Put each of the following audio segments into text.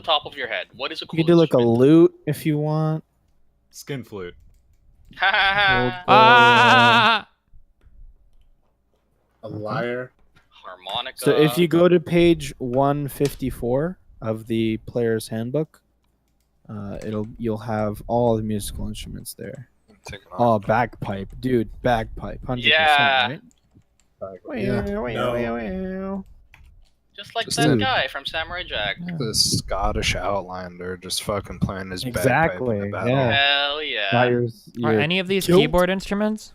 top of your head. What is a cool You can do like a instrument? lute if you want. Skin flute. Ha ha ha. Ah! A lyre. Harmonica. So if you go to page 154 of the player's handbook, you'll have all the musical instruments there. Oh, bagpipe, dude, bagpipe, 100%, Yeah. right? Just like Just that dude. guy from Samurai Jack. The Scottish Outlander just fucking playing his Exactly, bagpipe in the battle. yeah. Hell yeah. Not your, Are your any of these kilt? keyboard instruments?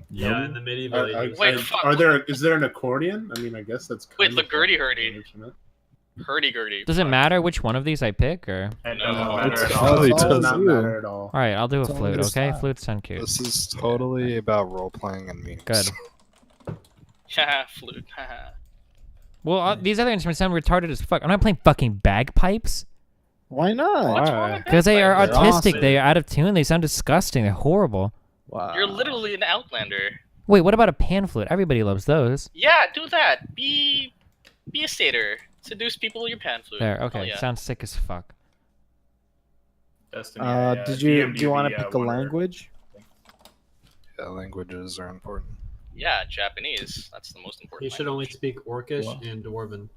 Yeah, in the medieval ages. Wait, fuck. Is there an accordion? I mean, I guess that's. Wait, kind the of gurdy-hurdy. Hurdy-gurdy. Does it matter which one of these I pick, or? It No, doesn't matter It's at all- all. totally It's does not you. matter at all. All right, I'll do a It's all flute. your Okay, style. flutes sound cute. This is totally about role playing and memes. Good. Haha, flute. Haha. Well, these other instruments sound retarded as fuck. I'm not playing fucking bagpipes Why not? What's wrong with because they are bagpipes? They're autistic. awesome. They are out of tune. They sound disgusting. They're horrible. Wow. You're literally an Outlander. Wait, what about a pan flute? Everybody loves those. Yeah, do that. Be a satyr. Seduce people with your pan flute. There. Hell Okay, yeah. sounds sick as fuck. Destiny, Do you want to DMDB, pick a wonder. language? Yeah, languages are important. Yeah, Japanese. That's the most You important. should only language. speak Orcish Wow. and Dwarven.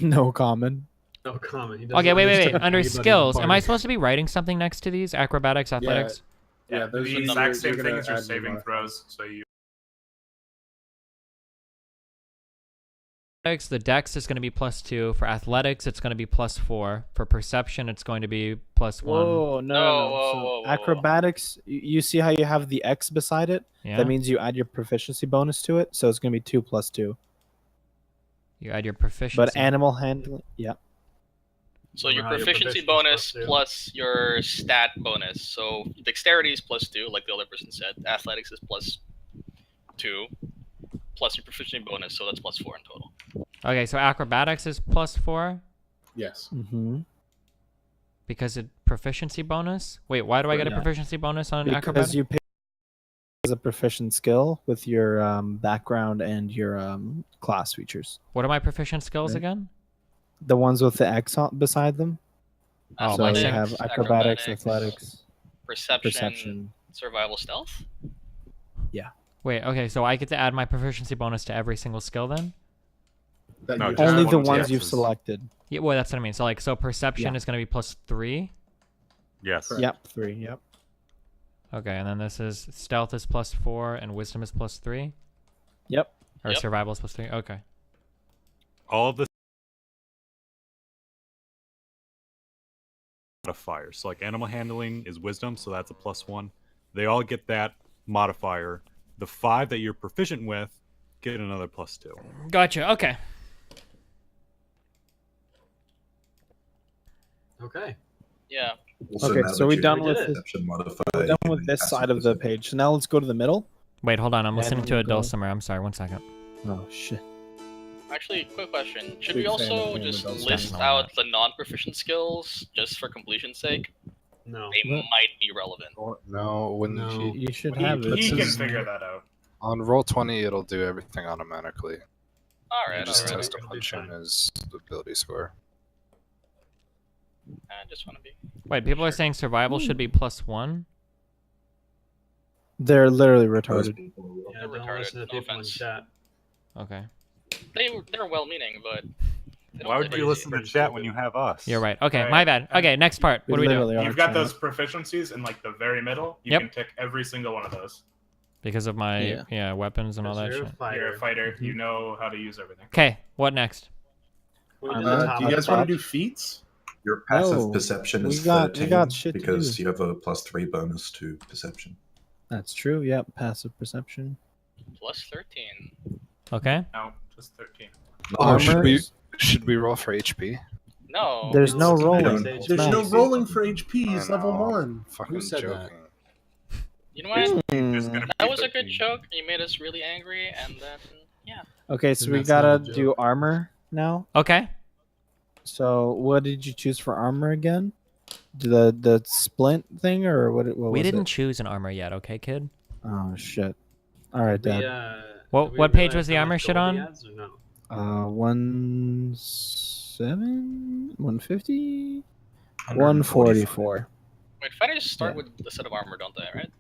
No common. No comment. He doesn't Okay, wait. understand Under anybody in the skills, am I party. supposed to be writing something next to these? Acrobatics, athletics? Yeah, Yeah, those the are exact you're same gonna thing as your add saving more. throws. So you The dex is going to be +2. For athletics, it's going to be +4. For perception, it's going to be +1. Whoa, no. Whoa, whoa, So whoa, whoa. acrobatics, you see how you have the X beside it? Yeah. That means you add your proficiency bonus to it, so it's going to be 2 + 2. You add your proficiency. But animal handling, yeah. So your Wow, your proficiency proficiency bonus +2. plus your stat bonus. So dexterity is +2, like the other person said. Athletics is +2, plus your proficiency bonus, so that's +4 in total. Okay, so acrobatics is +4 Yes. Mm-hmm. because it proficiency bonus. Wait, why do I get a Yeah. proficiency bonus on Because acrobatics? you pick as a proficient skill with your background and your class features. What are my proficient skills Right. again? The ones with the X beside them. Oh, So my you six. have acrobatics, athletics, perception, perception. survival, stealth. Wait, okay, so I get to add my proficiency bonus to every single skill then? That No, you just Only have. the one of ones the you've X's. selected. Yeah, well, that's what I mean. So like, so perception Yeah. is going to be +3. yes. Correct. Yep, 3. Yep. Okay, and then this is stealth is +4 and wisdom is +3, Yep. or Yep. survival is +3. Okay. All of the modifiers. So like animal handling is wisdom, so that's a +1. They all get that modifier. The 5 that you're proficient with get another +2. Gotcha. Okay. Okay. Yeah. Also, Okay, now so that we're you done have with the this. perception modifier, We're you done can with make this passive side of the perception. page. So now let's go to the middle. Wait, hold on. I'm Yeah, listening then to a we'll go. dulcimer. I'm sorry. 1 second. Oh shit. Actually, quick question. Should Big we fan of also playing just with those list guys. out the non-proficient skills just for completion's sake? No. They What? might be relevant. No, when No. You should He, have it. he can is- figure that out. on roll 20, it'll do everything automatically. All You right, just all right. test a It'll be punch in fine. his ability score. I just want to be. Wait, people are saying survival should be +1. They're literally Most retarded. people- Yeah, They're don't retarded, listen to no people in offense. chat. Okay. They're well-meaning, but. they don't Why would really- you listen to chat when you have us? You're right. Okay, Right. my bad. Okay, next part. We What do we do? literally are You've got trying. those proficiencies in like the very middle. You Yep. can tick every single one of those. Because of my Yeah. weapons and all that Because you're a shit. fighter. You're a fighter. You know how to use everything. Okay, what next? We did the top Do you guys part. want to do feats? Your passive No, perception we is got- we 13 got shit to because do. you have a +3 bonus to perception. That's true. Yep. Passive perception. +13. Okay. No, just 13. Oh, should Armor. should we roll for HP? No. There's no It's rolling. don't- It's There's no max. rolling for HP. I It's level know. 1. Fucking Who said that? joking. You know what? It's gonna That be was a good 13. joke. You made us really angry, and then yeah. Okay, so And we that's not gotta a do joke. armor now. Okay. So what did you choose for armor again? The splint thing or what? What We was didn't It? choose an armor yet, okay, kid? Oh shit! All right, We, Dad. What- did we what page realize was the how armor much shit gold he on? has, or no? 147, 150, 144. Wait, fighters start Yeah. with a set of armor, don't they? Right?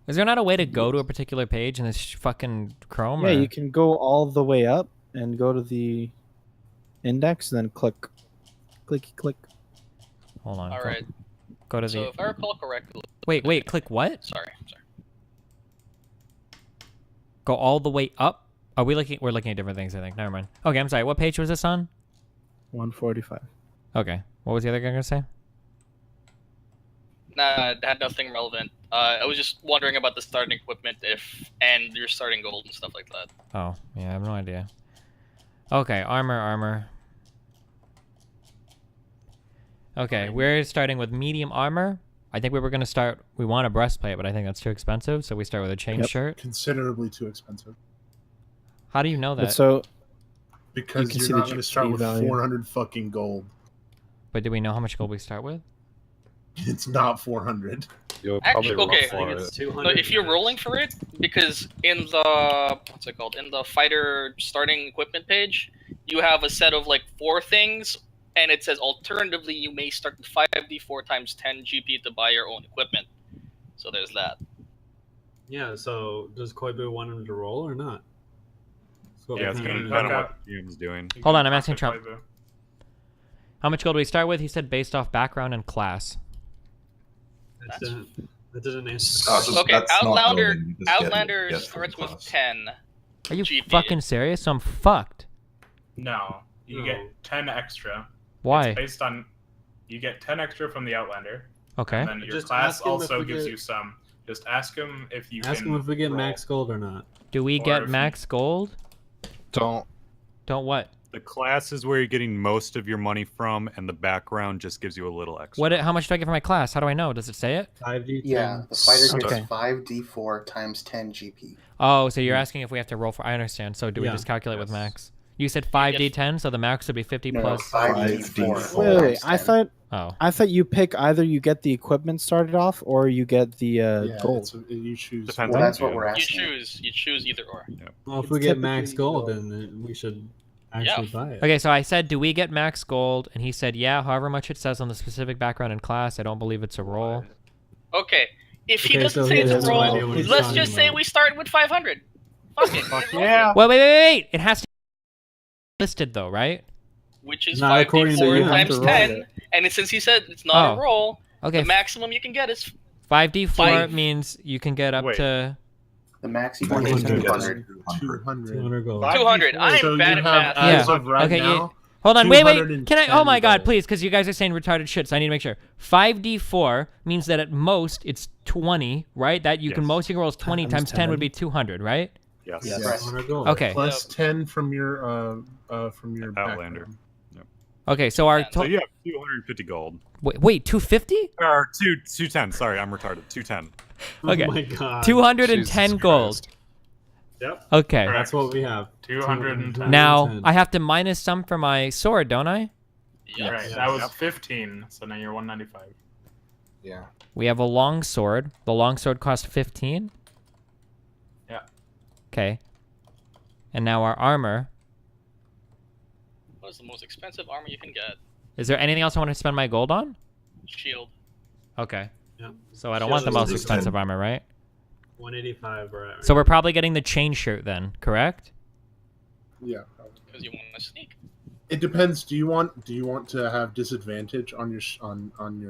Is there not a way to go to a particular page in this fucking Chrome? Yeah, or- you can go all the way up and go to the index, then click. Click. Hold on. All go, right. Go to So the. if I recall correctly, Wait. Click what? sorry. Go all the way up. Are we looking? We're looking at different things. I think. Never mind. Okay, I'm sorry. What page was this on? 145. Okay. What was the other guy gonna say? Nah, it had nothing relevant. I was just wondering about the starting equipment and your starting gold and stuff like that. Oh, yeah. I have no idea. Okay, armor. Okay, we're starting with medium armor. I think we were gonna start. We want a breastplate, but I think that's too expensive. So we start with a chain Yep. shirt. Considerably too expensive. How do you know But that? so Because can see you're the not going to start GP with value. 400 fucking gold. But do we know how much gold we start with? It's not 400. You'll Actually, probably okay. roll I for think it's it. 200. No, if you're max. rolling for it, because in the what's it called? In the fighter starting equipment page, you have a set of like 4 things, and it says alternatively you may start with 5d4 times 10 GP to buy your own equipment. So there's that. Yeah, so does Koibu want him to roll or not? So Yeah, it's you gonna can depend on look what the GM's doing. You Hold can on, I'm talk asking to Trump. Koivu. How much gold do we start with? He said based off background and class. That didn't answer. Oh, so Okay, that's not Outlander. loading, you just get it- Outlander get from starts with class. 10. Are you GP. fucking serious? So I'm fucked. No, you No. get 10 extra. Why? It's based on you get 10 extra from the Outlander, Okay. and then your Just class ask him if also we gives get- you some. Just ask him if you Ask can him if we get roll. max gold or not. Do we Or get if max gold? Don't. Don't what? The class is where you're getting most of your money from, and the background just gives you a little extra. What? How much do I get for my class? How do I know? Does it say it? 5d10. Yeah, the fighter gets Okay. 5d4 times 10 GP. Oh, so you're asking if we have to roll for? I understand. So do we Yeah. just calculate with Yes. max? You said 5d10, so the max would be 50 No, plus. 5d4. 5d4. wait. times 10. I thought you pick either you get the equipment started off or you get the Yeah, gold. you choose. Depends Well, on that's the what GM. we're You asking. choose either or. Well, if It's we get max typically gold, gold. then we should actually buy it. Okay, so I said, do we get max gold? And he said, yeah, however much it says on the specific background and class. I don't believe it's a roll. Okay, if he Okay, doesn't so say he it's a has no roll, idea what he's let's talking just say about. we start with 500. Fuck it. Yeah. Wait. It has to be listed though, right? Not Which is 5d4 according to you. You have times to roll 10. it. And since he said it's not Oh. a roll, Okay, the maximum you can get is 5d4 five. means you can get up Wait. to. The max you can One get is hundred. 200. 200. 200 gold. 200. I'm So bad you at have, math. as Yeah. of right Okay, now, Hold on, wait. Can I? 210 Oh my god, gold. please, because you guys are saying retarded shit, so I need to make sure. 5d4 means that at most it's 20, right? That you can Yes. most you can roll is 20 Times times 10 would be 200, right? Yes. Yes. 200 gold. Okay. plus 10 from your Outlander. background. Okay, so our So to- you have 250 gold. wait 250? Or 210. Sorry, I'm retarded. 210. Okay. Oh my god. 210 Jesus gold. Christ. Yep. Okay. That's what we have. 210. Now I have to minus some for my sword, don't I? Yeah. Right, that was 15, so now you're 195. Yeah. We have a long sword. The long sword cost 15. Yeah. Okay. And now our armor. What is the most expensive armor you can get? Is there anything else I want to spend my gold on? Shield. Okay. Yeah. So I don't want the Shield most is expensive armor, right? 185 we're at. So we're probably getting the chain shirt then, correct? Yeah. Probably. Because you want to sneak. It depends. Do you want to have disadvantage on your on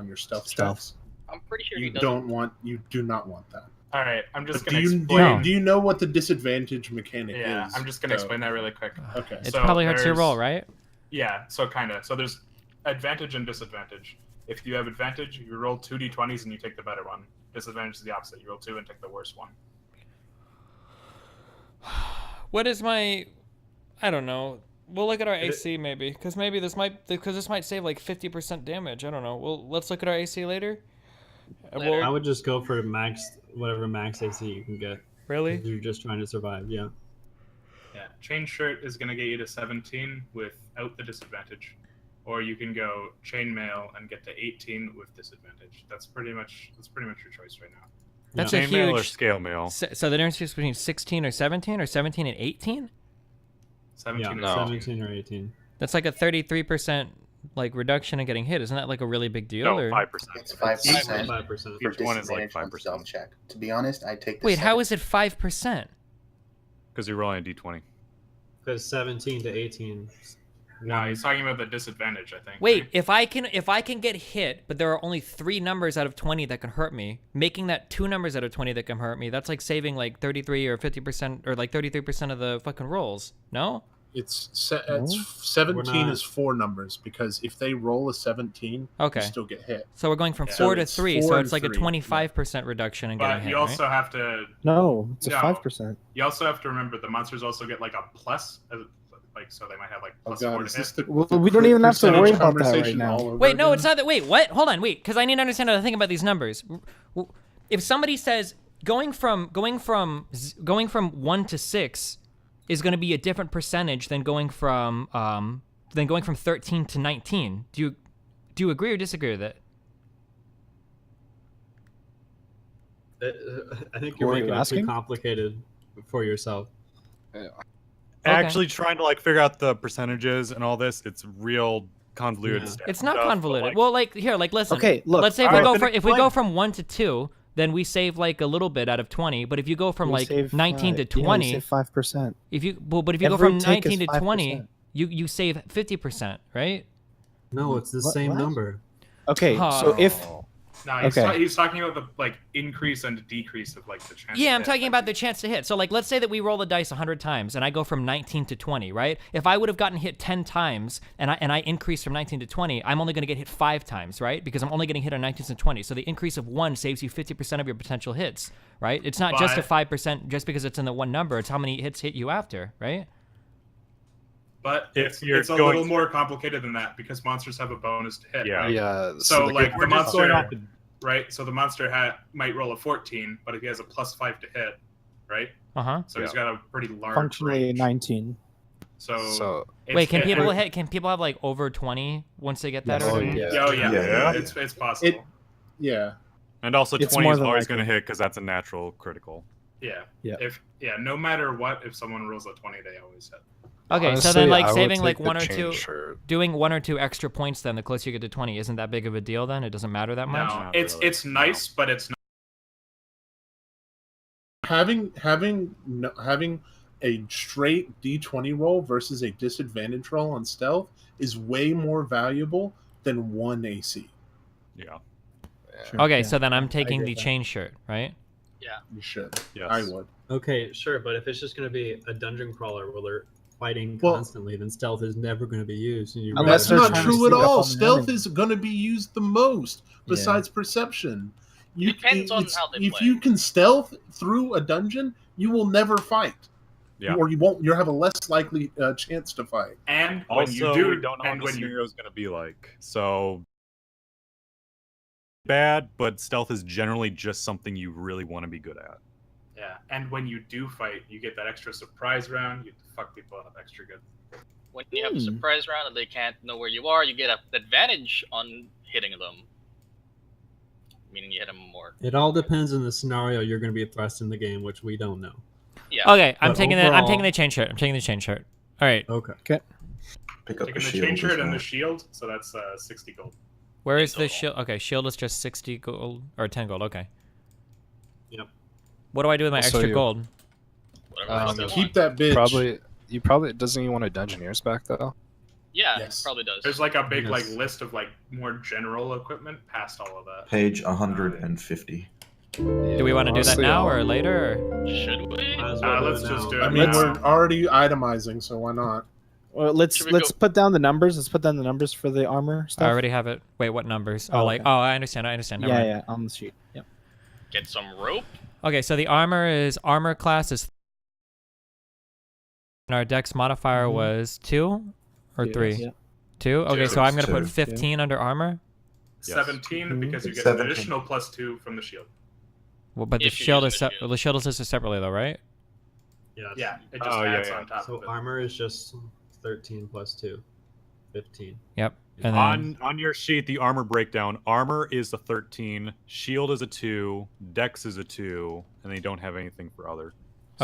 your stealth Stealth. checks? I'm pretty sure he You doesn't. you do not want that. Alright, I'm just But going do to you, explain. do you know what the disadvantage mechanic Yeah, is? I'm just going to So- explain that really quick. Okay. It So probably hurts your there's- roll, right? Yeah, so kind of. So there's advantage and disadvantage. If you have advantage, you roll 2d20s and you take the better one. Disadvantage is the opposite. You roll 2 and take the worst one. What is my? I don't know. We'll look at our It- AC maybe, because this might save like 50% damage. I don't know. Let's look at our AC later. Later. I would just go for whatever max AC you can get. Really? If you're just trying to survive, yeah. Yeah, chain shirt is going to get you to 17 without the disadvantage. Or you can go chainmail and get to 18 with disadvantage. That's pretty much your choice right now. That's a Chainmail or huge. scale mail. So the difference is between 16 or 17 and 18. 17 Yeah, or 17 or 18. That's like a 33% like reduction in getting hit. Isn't that like a really big deal? No, or 5%. It's 5% 5%. for Each one is like disadvantage on 5%. stealth check. To be honest, I take the wait, how is it 5%? Because you're rolling a d20. Because 17 to 18. No, he's talking about the disadvantage, I think. Wait, right? if I can get hit, but there are only 3 numbers out of 20 that can hurt me, making that 2 numbers out of 20 that can hurt me, that's like saving like 33 or 50% or like 33% of the fucking rolls. No? It's No? 17 not- is 4 numbers because if they roll a 17, Okay. you still get hit. So we're going from Yeah. 4 So to it's 3, so 4 it's and like a 3, 25% reduction in getting But hit, you also have to No, it's a No. 5%. you also have to remember the monsters also get like a plus, like so they might have like Oh plus god, 4 is to this hit. the Well, the we don't even have to percentage worry about that right conversation now. all over Wait, no, again? it's not that. Wait, what? Hold on, wait, because I need to understand how to think about these numbers. If somebody says going from 1 to 6 is going to be a different percentage than going from 13 to 19, do you agree or disagree with it? I think you're Who are you making it too asking? complicated for yourself. Actually, trying to like figure out the percentages and all this, it's real convoluted Yeah. stuff. It's not but, convoluted. like, well, like here, like listen. Okay, look, Let's say if all we right, go then for if we go explain. from 1 to 2, then we save like a little bit out of 20. But if you go from You like save 19 to 5. Yeah, 20, you save 5%. if you but if you go Every from take is 19 to 20, 5%. you save 50%, right? No, it's the What- same what? number. Okay, so if No, Okay. he's talking about the like increase and decrease of like the chance. Yeah, to I'm hit. talking about the chance to hit. So like let's say that we roll the dice 100 times and I go from 19 to 20, right? If I would have gotten hit 10 times and I increase from 19 to 20, I'm only going to get hit 5 times, right? Because I'm only getting hit on 19 and 20. So the increase of 1 saves you 50% of your potential hits, right? It's not just a But- 5% just because it's in the one number. It's how many hits hit you after, right? But If it's, you're it's a going little to- more complicated than that because monsters have a bonus to hit. Yeah. Right? Yeah. So like the we're just going monster, off the- right? So the monster might roll a 14, but if he has a plus 5 to hit, right? Uh-huh. So he's got a pretty large functionally range. 19. So, So it's- Wait, can it- people it- can people have like over 20 once they get that? Yes. or Oh, something? yeah. Oh yeah, Yeah. it's possible. Yeah. And also, It's 20 more is than always likely. going to hit because that's a natural critical. Yeah. Yeah. No matter what, if someone rolls a 20, they always hit. Okay, so honestly, then like I would saving take like the 1 or chain 2 shirt. doing 1 or 2 extra points then the closer you get to 20 isn't that big of a deal then? It doesn't matter that much? No, Not it's really. it's nice, but it's not. Having a straight D20 roll versus a disadvantage roll on stealth is way more valuable than 1 AC. Yeah. Sure, Okay, yeah. so then I'm I taking get the that. chain shirt, right? You should. Yes. I would. Okay, sure, but if it's just going to be a dungeon crawler where they're fighting Well- constantly, then stealth is never going to be used. And you Unless That's they're not trying to true at sneak up all. on the Stealth enemy. is going to be used the most Yeah. besides perception. Depends on how they if play. you can stealth through a dungeon, you will never fight. Yeah. Or you won't. You'll have a less likely chance to fight. And when Also, you do, we don't know and what the when you scenario is going to be like. So bad, but stealth is generally just something you really want to be good at. yeah, and when you do fight, you get that extra surprise round. You fuck people up extra good. When you have a surprise round and they can't know where you are, you get an advantage on hitting them. Meaning you hit them more. It all depends on the scenario you're going to be thrust in the game, which we don't know. Yeah. Okay, I'm But taking overall- the chain shirt. I'm taking the chain shirt. All right. Okay. Pick up Taking the the shield. chain shirt as and well. the shield, so that's 60 gold. Where is the total. shield? Okay, shield is just 60 gold or 10 gold. Okay. Yep. What do I do with my Also, extra you- gold? Whatever the fuck they Keep want. that bitch. Probably doesn't you want a Dungeoneers back though? Yeah, Yes. it probably does. There's like a big Yes. like list of like more general equipment past all of that. Page 150. Do we want to do that Honestly, now I'll- or later? Or... Should we? Might as well do Let's it just now. do it I mean, now. we're already itemizing, so why not? Well, let's Should we let's go- put down the numbers. Let's put down the numbers for the armor stuff. I already have it. Wait, what numbers? Oh, Oh, like okay. I understand. Never Yeah, mind. yeah, on the sheet. Yep. Get some rope. Okay, so the armor class is. And our dex modifier Mhm. was 2 or Yes. 3. Yeah. 2. Okay, so I'm gonna put Two. 15 under armor. 17 Mhm. because you It's get an 17. additional +2 from the shield. Well, but the If you're shield using is the well, the shield is listed separately though, right? Yes. Yeah, it just Oh, yeah, adds yeah. on top So of it. armor is just 13 plus 2. 15. Yep. And then On your sheet, the armor breakdown, armor is a 13, shield is a 2, dex is a 2, and they don't have anything for other.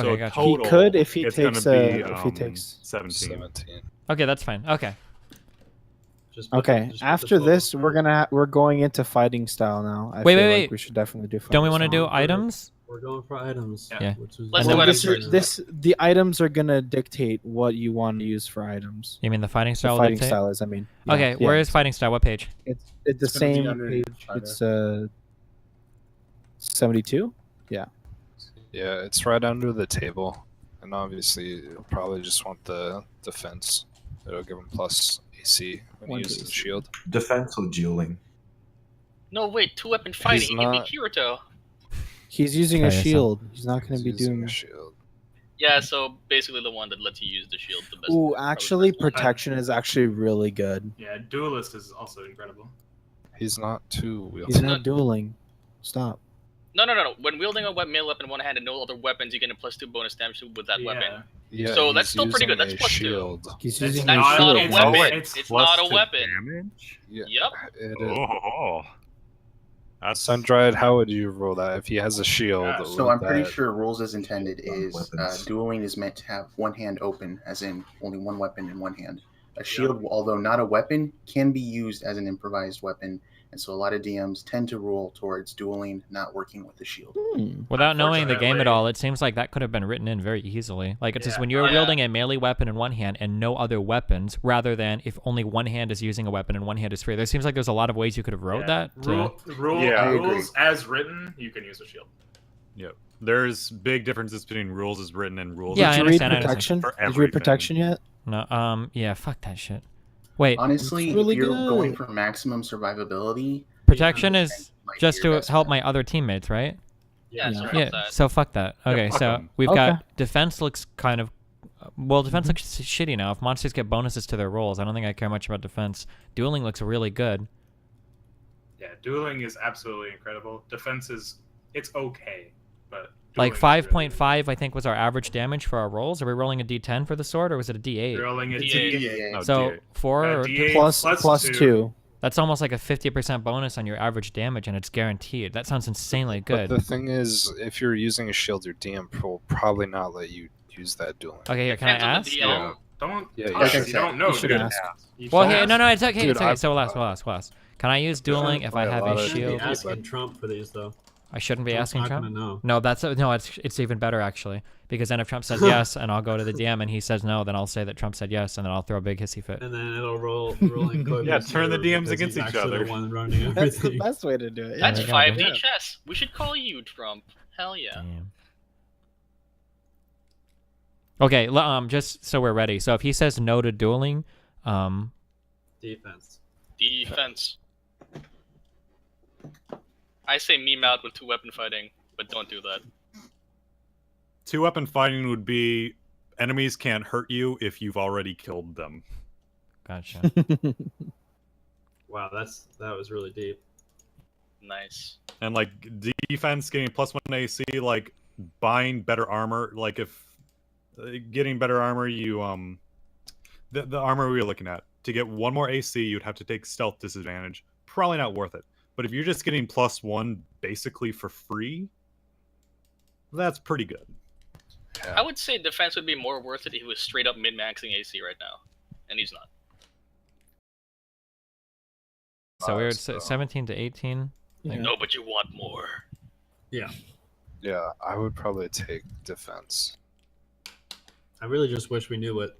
So Okay, gotcha. total, He could if he it's takes gonna be, if he takes 17. Okay, that's fine. Okay. Just put Okay, just put the after total. this, we're going into fighting style now. I Wait, feel wait, like wait. we should definitely do. Don't we want to fighting do style. items? We're going for items. Yeah. Which is Let's Well, do this items is the items are gonna dictate what you want to use for items. You mean the fighting The style? fighting dictate? style is, I mean. Okay, where is fighting style? What page? It's the It's gonna be same underneath page. fighter. It's 72. Yeah. Yeah, it's right under the table, and obviously you'll probably just want the defense. It'll give him plus AC when One he uses AC. the shield. Defense or dueling? No, wait, 2-weapon fighting. Give me not- Kirito. He's using Try a this out. shield. He's not going He's to be using doing. a shield. Yeah, so basically the one that lets you use the shield the best. Ooh, probably actually, the best one. protection is actually really good. Yeah, duelist is also incredible. He's not too He's wielding. not dueling. Stop. No. When wielding a melee weapon in one hand and no other weapons, you get a +2 bonus damage with that weapon. Yeah, So that's he's still pretty good. using That's a +2. shield. He's It's using That's a not a shield. weapon. It's It's plus not a two weapon. Damage? Yeah, Yep. it is. Oh. That's Sundried, how would you roll that if he has a shield? Yeah, So would I'm pretty that- sure rules as intended is Weapons. dueling is meant to have one hand open, as in only one weapon in one hand. A shield, although not a weapon, can be used as an improvised weapon, and so a lot of DMs tend to rule towards dueling, not working with the shield. Without knowing the game at Unfortunately- all, it seems like that could have been written in very easily. Like it's just Yeah. when you're Yeah. wielding a melee weapon in one hand and no other weapons, rather than if only one hand is using a weapon and one hand is free. There seems like there's a lot of ways you could have wrote that. to- Yeah. I agree. Rules as written, you can use a shield. Yep. There's big differences between rules as written and rules. Yeah, as I Did you read understand, I protection? For Did you read everything. protection yet? No, yeah, fuck that shit. Wait, Honestly, It's really if you're going good. for maximum survivability, protection 800% is might be just your to best help bet. my other teammates, right? Yeah, so Yeah. fuck Yeah, that. so fuck that. Okay, fuck so 'em. we've Okay. got defense looks kind of well, defense looks shitty now. If monsters get bonuses to their rolls, I don't think I care much about defense. Dueling looks really good. Yeah, dueling is absolutely incredible. Defense is it's okay, but Like dueling is 5.5, I think, was our average damage for our rolls. Are we rolling a D10 for the sword, or was it a really- D8? Rolling a It's D8. a DA. Oh, So D8. 4 or D8 Plus two. that's almost like a 50% bonus on your average damage, and it's guaranteed. That sounds insanely But good. the thing is, if you're using a shield, your DM will probably not let you use that dueling. Okay, here, can I Depends on the ask? DL. Don't Yeah, touch yeah. it. You don't know. You should dude. ask. You Well, don't hey, ask. no, it's okay. Dude, it's okay. I- So we'll ask. Can I use dueling if I Play a have lot a of shield? D&D, Asking Trump for these though. I shouldn't be Trump's asking not Trump. gonna know. No, it's even better actually, because then if Trump says yes and I'll go to the DM and he says no, then I'll say that Trump said yes and then I'll throw a big hissy fit. And then it'll roll in Kobe's Yeah, turn the favor DMs because against he's each actually other. The one running That's the everything. best way to do it. That's Yeah, 5D yeah. chess. We should call you Trump. Hell yeah. Damn. Okay, just so we're ready. So if he says no to dueling, Defense. Defense. I say meme out with 2-weapon fighting, but don't do that. 2-weapon fighting would be enemies can't hurt you if you've already killed them. gotcha. Wow, that was really deep. Nice. And like defense getting +1 AC, like buying better armor. Like if getting better armor, you the armor we were looking at to get 1 more AC, you'd have to take stealth disadvantage. Probably not worth it. But if you're just getting +1 basically for free, that's pretty good. I would say defense would be more worth it if he was straight up min-maxing AC right now, and he's not. So we're at So- 17 to 18. Yeah. No, but you want more. Yeah. Yeah, I would probably take defense. I really just wish we knew what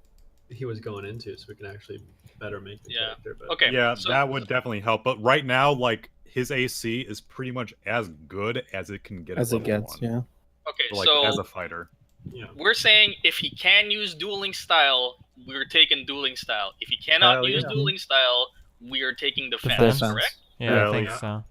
he was going into so we can actually better make the Yeah. character. But Okay. Yeah, so- that would definitely help. But right now, like his AC is pretty much as good as it can get. As at it level gets, 1. yeah. Okay, Like so as a fighter. yeah. we're saying if he can use dueling style, we're taking dueling style. If he cannot Hell use yeah. dueling style, we are taking defense, Defense. correct? Yeah, I Hell think yeah. so.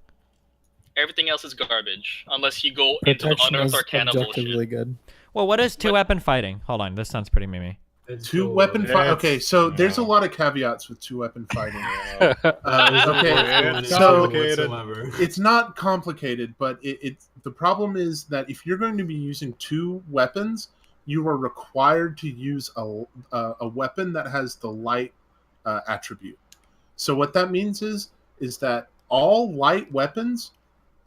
Everything else is garbage, unless you go into the Protection Unearthed is Arcana objectively bullshit. good. Well, what is 2-weapon fighting? Hold on, this sounds pretty memey. It's Two cool. weapon fight. It's- Okay, so there's a yeah. lot of caveats with 2-weapon fighting. There's no Okay, explanation so whatsoever. it's not complicated, but it's the problem is that if you're going to be using 2 weapons, you are required to use a weapon that has the light attribute. So what that means is that all light weapons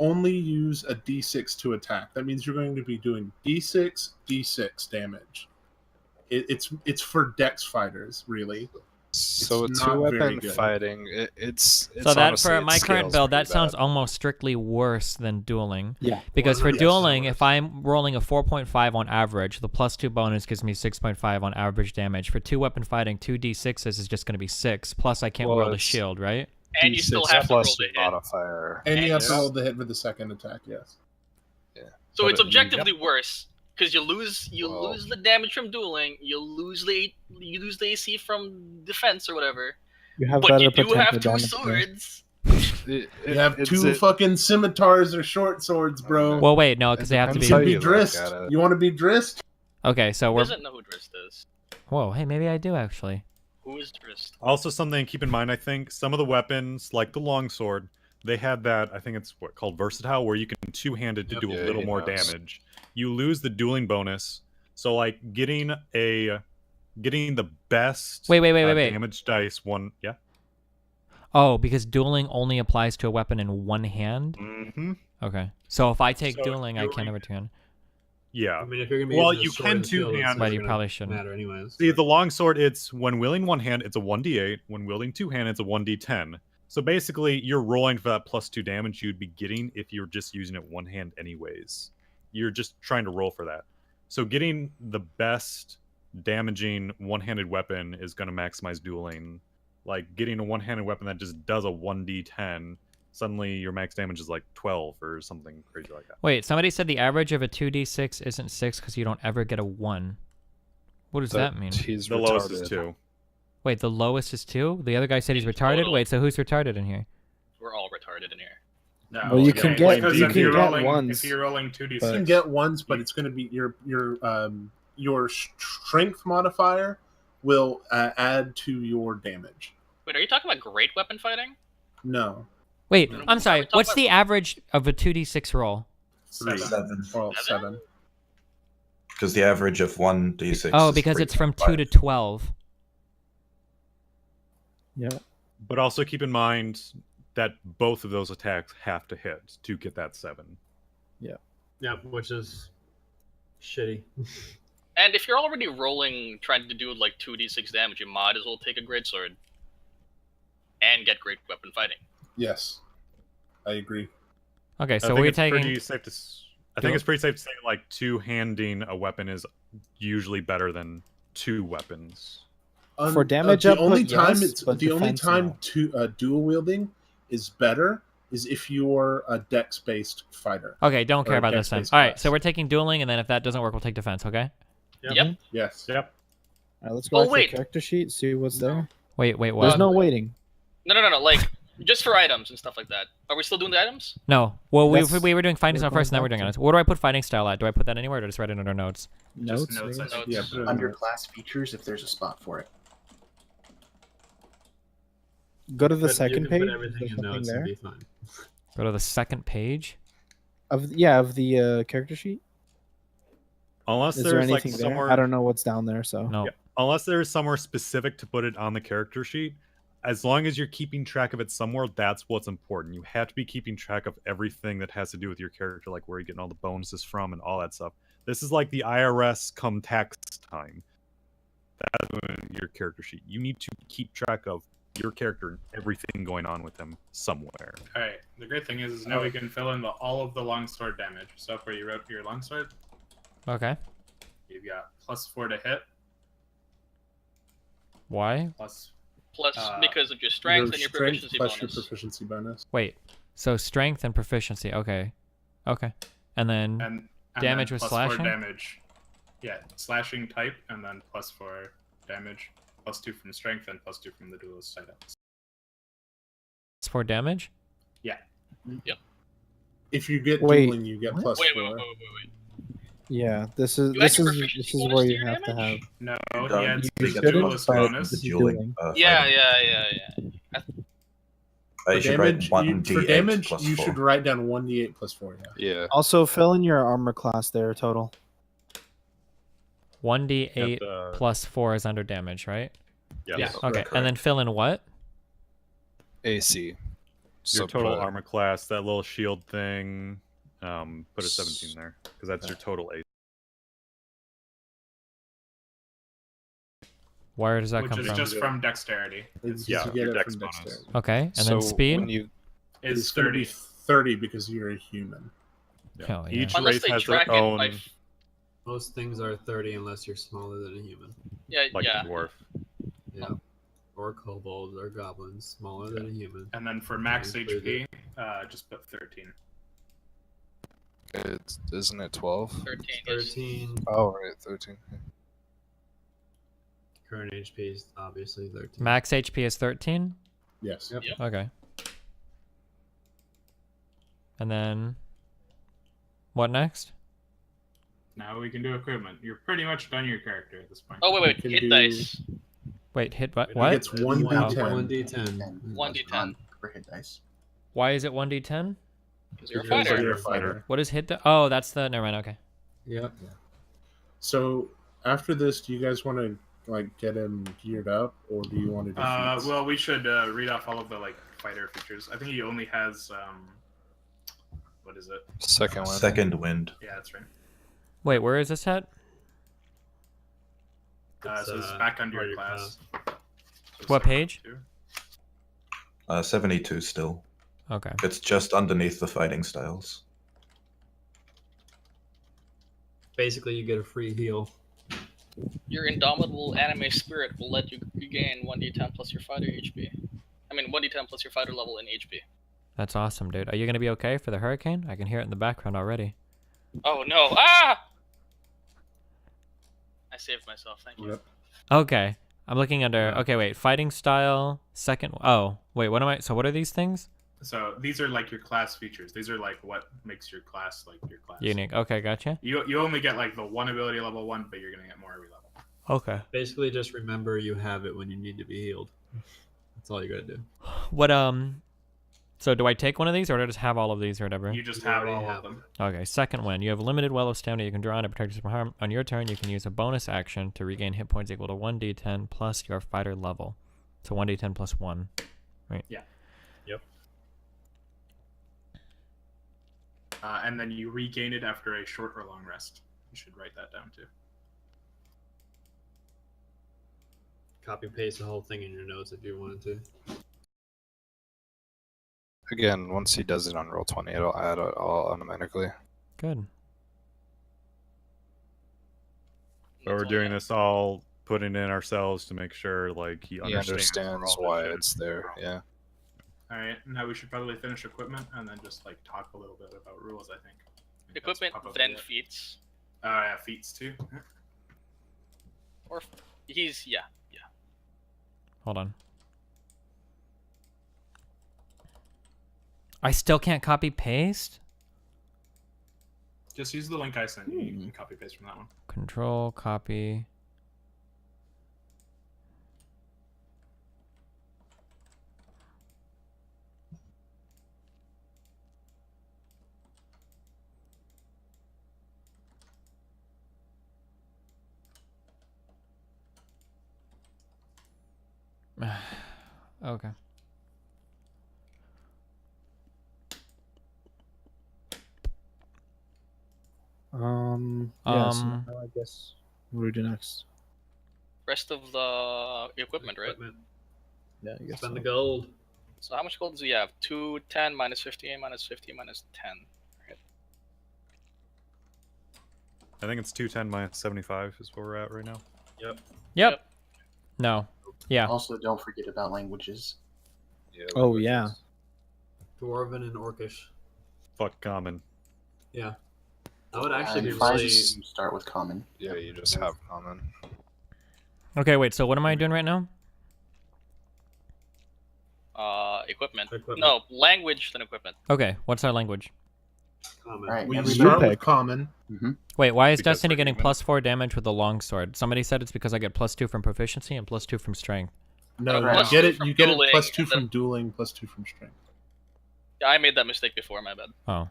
only use a D6 to attack. That means you're going to be doing D6 damage. It's for dex fighters, really. So It's two not very weapon good. fighting, it's So that honestly, for it my current scales build, pretty that sounds bad. almost strictly worse than dueling. Yeah. Because for Yes, dueling, worse. if I'm rolling a 4.5 on average, the +2 bonus gives me 6.5 on average damage. For 2-weapon fighting, 2d6s is just going to be 6. Plus, I can't Well, roll the it's- shield, right? And you still D6 have to roll plus the your hit. modifier. And you have to Yes. roll the hit for the second attack. Yes. So But it's objectively worse because you Well- lose the damage from dueling, you lose the AC from defense or whatever. You have But better you do potential have two damage. there. swords. You have two fucking scimitars or short swords, bro. Well, wait, no, because they have to You be... should be Drist. You want to be Drist? Okay, so Who we're... doesn't know who Drist is? Whoa, hey, maybe I do, actually. Who is Drist? Also, something to keep in mind, I think, some of the weapons, like the longsword, they had that, I think it's called versatile, where you can two-handed to do a little more damage. You lose the dueling bonus, so like getting the best Wait. damage dice yeah. Oh, because dueling only applies to a weapon in one hand? Mm-hmm. Okay. So if I take So dueling, I can't dueling- have a two-hand. Yeah. I mean, if you're gonna be well, using a you sword can and shield, two-hand. But it's you gonna probably shouldn't. matter anyways. See, the longsword, it's when wielding one hand, it's a 1d8. When wielding two hand, it's a 1d10. So basically, you're rolling for that +2 damage you'd be getting if you're just using it one hand anyways. You're just trying to roll for that. So getting the best damaging one-handed weapon is going to maximize dueling. Like, getting a one-handed weapon that just does a 1d10, suddenly your max damage is like 12 or something crazy like that. Wait, somebody said the average of a 2d6 isn't 6 because you don't ever get a 1. What does that mean? He's The lowest is retarded. 2. Wait, the lowest is 2? The other guy said he's retarded? Total. Wait, so who's retarded in here? We're all retarded in here. No, Well, you okay, can get- because you if can you're get rolling, ones, If you're rolling 2d6, You can get ones, but it's going to be your strength modifier will add to your damage. Wait, are you talking about great weapon fighting? No. Wait, No, I'm sorry. we're talking What's about- the average of a 2d6 roll? 7. Well, 7. Because the average of 1d6. Oh, is because it's from 2 3.5. to 12. Yeah. But also keep in mind that both of those attacks have to hit to get that 7. Yeah, which is shitty. And if you're already rolling, trying to do like 2d6 damage, you might as well take a greatsword and get great weapon fighting. Yes. I agree. Okay, I so think we're it's pretty taking... safe to. I think it's pretty safe to say like two-handing a weapon is usually better than two weapons. For damage the output, only time yes, it's but the only defense, time no. to dual wielding is better is if you're a dex based fighter. Okay, don't care Or about this then. dex-based Alright, class. so we're taking dueling, and then if that doesn't work, we'll take defense, okay? Yep. Yes. Yep. All right, let's go Oh, back to wait. the character sheet, see what's there. Wait, what? There's no waiting. No. Like, just for items and stuff like that. Are we still doing the items? No. Well, we That's- were doing fighting we're style first, and then going we're doing back items. What do I put fighting style at? Do I put that anywhere, or do I just write it under notes? Notes. notes, I I guess. think. Yeah, put it Under in. class features, if there's a spot for it. Go to the But second you can page. put everything There's in nothing notes there. and be fine. Go to the second page. Of the character sheet. Unless Is there there's like anything there? somewhere. I don't know what's down there, so. No. Yeah. Unless there's somewhere specific to put it on the character sheet, as long as you're keeping track of it somewhere, that's what's important. You have to be keeping track of everything that has to do with your character, like where you're getting all the bonuses from and all that stuff. This is like the IRS come tax time. That's your character sheet. You need to keep track of your character and everything going on with them somewhere. All right. The great thing is now we can fill in all of the longsword damage. So up where you wrote your longsword, Okay. you've got +4 to hit, Why? plus Plus, because of your strength and your strength proficiency plus bonus. your proficiency bonus. Wait. So strength and proficiency. Okay. Okay. And then and damage then with +4 slashing? damage. Yeah, slashing type, and then +4 damage, +2 from strength, and +2 from the duelist items. it's for damage? Yeah. If you get Wait, dueling, you get what? plus Wait. 4. Yeah, this is You this add your is proficiency this is bonus where to you your have to have. damage? No, You're he done. adds You the shouldn't, duelist but bonus. this is Dueling, dueling. Yeah. You should write Damage, 1d8 for damage, plus you 4. should write down 1d8 plus 4. Yeah. Yeah. Also, fill in your armor class there total. 1d8 Got the- plus 4 is under damage, right? Yes. Yeah. Okay. Correct. And then fill in what? AC. Your total armor class, that little shield thing, put a 17 there because that's your total AC. Where does that Which come is from? just from dexterity. It's Yeah, you get your it dex from bonus. dexterity. Okay, and So then speed. when you Is going to be 30. 30 because you're a human. Hell yeah. Each Unless race they has track their it own, by Most things are 30 unless you're smaller than a human. Yeah, like yeah. a dwarf. Yeah. Or kobolds or goblins, smaller than a human. And then for max Included. HP, just put 13. isn't it 12? 13. Yes. 13. Oh right, 13. Current HP is obviously 13. Max HP is 13. Yes. Yep. Okay. And then, what next? Now we can do equipment. You're pretty much done your character at this point. Oh wait, Can hit do- dice. Wait, hit what? It What? gets 1d10. 1d10. 1d10. For hit dice. Why is it 1d10? Because you're a Because fighter. you're a fighter. What is hit? Oh, that's the. Never mind. Okay. Yep. So after this, do you guys want to like get him geared up, or do you want to do feats? Well, we should read off all of the like fighter features. I think he only has what is it? Second one. Second wind. Yeah, that's right. Wait, where is this at? So it's back under part your of your class. So What page? 72. 72 still. Okay. It's just underneath the fighting styles. Basically, you get a free heal. Your indomitable anime spirit will let you regain 1d10 plus your fighter HP. I mean, 1d10 plus your fighter level in HP. That's awesome, dude. Are you gonna be okay for the hurricane? I can hear it in the background already. Oh no! Ah! I saved myself. Thank you. Yep. Okay. I'm looking under. Okay, wait. Fighting style. Second. Oh, wait. What am I? So what are these things? So these are like your class features. These are like what makes your class like your class. Unique. Okay, gotcha. You only get like the one ability level 1, but you're gonna get more every level. Okay. Basically, just remember you have it when you need to be healed. That's all you gotta do. What So do I take one of these, or do I just have all of these, or whatever? You just You have already all have of them. Okay. Second one. You have a limited well of stamina you can draw on to protect yourself from harm. On your turn, you can use a bonus action to regain hit points equal to 1d10 plus your fighter level. So 1d10 plus 1. Right. Yeah. Yep. And then you regain it after a short or long rest. You should write that down too. Copy paste the whole thing in your notes if you wanted to. Again, once he does it on Roll20, it'll add it all automatically. Good. So we're doing this all putting in ourselves to make sure like he He understands understands all why that shit. it's there. Yeah. All right. Now we should probably finish equipment and then just like talk a little bit about rules. I think. That's Equipment, probably then it. feats. Yeah, feats too. Or he's yeah. Hold on. I still can't copy paste? Just use the link I sent you. You can copy paste from that one. Control, copy. Okay. Yeah. So now I guess what do we do next? Rest of the equipment, right? Equipment. Yeah, I guess. Spend so. the gold. So how much gold does he have? 2, 10, minus 15, minus 50, minus 10. I think it's 210 minus 75 is where we're at right now. Yep. No. Yeah. Also, don't forget about languages. Yeah. Oh yeah. Dwarven and Orcish. Fuck common. Yeah. That would actually be And five really... you start with common. Yeah, you just have common. Okay, wait. So what am I doing right now? Equipment. Equipment. No, language then equipment. Okay. What's our language? Common. All right. We everybody- start pick. with common. Wait, why is Because Destiny we're getting human. +4 damage with the longsword? Somebody said it's because I get +2 from proficiency and +2 from strength. No, Right. you get it. From You get it dueling, +2 and then- from dueling, +2 from strength. Yeah, I made that mistake before. My bad. Oh.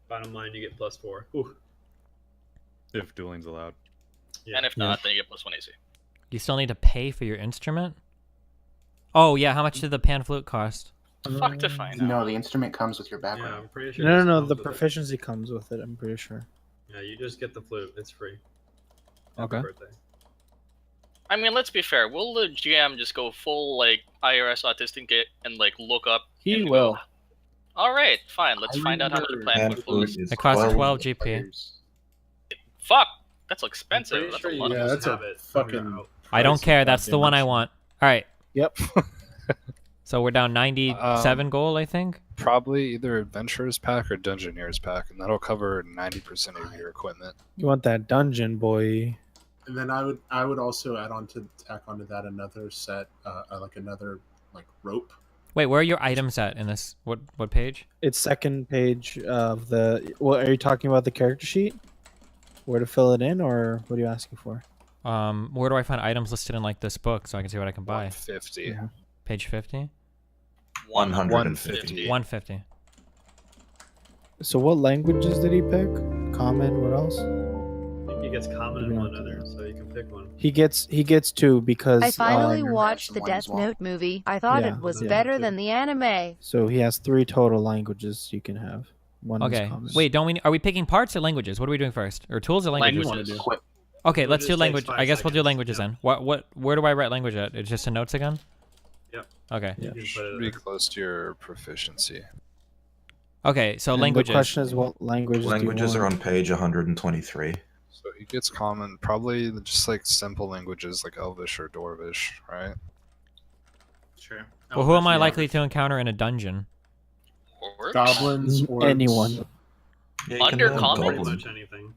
Bottom line, you get +4. Ooh. If dueling's allowed. Yeah. And if not, then you get +1 AC. You still need to pay for your instrument? Oh yeah, how much did the pan flute cost? Fuck to find out. No, the instrument comes with your Yeah, background. I'm pretty sure. No, this no, no. comes The with it. proficiency comes with it. I'm pretty sure. Yeah, you just get the flute. It's free. Happy Okay. birthday. I mean, let's be fair. Will the GM just go full like IRS autistic it and like look up? He and will. Go, all right, fine. Let's find out how much a plan Hand flute flute is. is It costs 12 $12. GP. Fuck, that's I'm expensive. pretty That's sure a you lot. Yeah, just that's a have it from your fucking. out. I don't pricey care. That's the goddamn one I machine. want. All right. Yep. So we're down 97 gold, I think. Probably either Adventurers Pack or Dungeoneers Pack, and that'll cover 90% of your equipment. You want that dungeon, boy? And then I would also add on to tack onto that another set, like another like rope. Wait, where are your items at in this? What page? It's second page of the. What are you talking about? The character sheet? Where to fill it in, or what are you asking for? Where do I find items listed in like this book so I can see what I can buy? 150. Yeah. Page 50. 150. 150. So what languages did he pick? Common. What else? I think he gets common Yeah. and one other, so you can pick one. He gets two because. I finally um, watched the one as Death well. Note movie. I thought Yeah, it was yeah. better than the anime. So he has 3 total languages you can have. One is Okay. common. Wait, are we picking parts or languages? What are we doing first? Or tools or languages? Languages. Wanna do? Okay, let's do Languages language. takes 5 I guess we'll do seconds, languages yeah. then. Where do I write language at? It's just in notes again? Yep. Okay. You can put Should it be there. close to your proficiency. Okay, so And languages. The question is, what languages? Languages do you are want? on page 123. So he gets common, probably just like simple languages like Elvish or Dwarvish, right? Sure. Well, who am I yeah. likely to encounter in a dungeon? Orcs? Goblins or Anyone. Yeah, you can Under learn common? Pretty Goblin. much anything.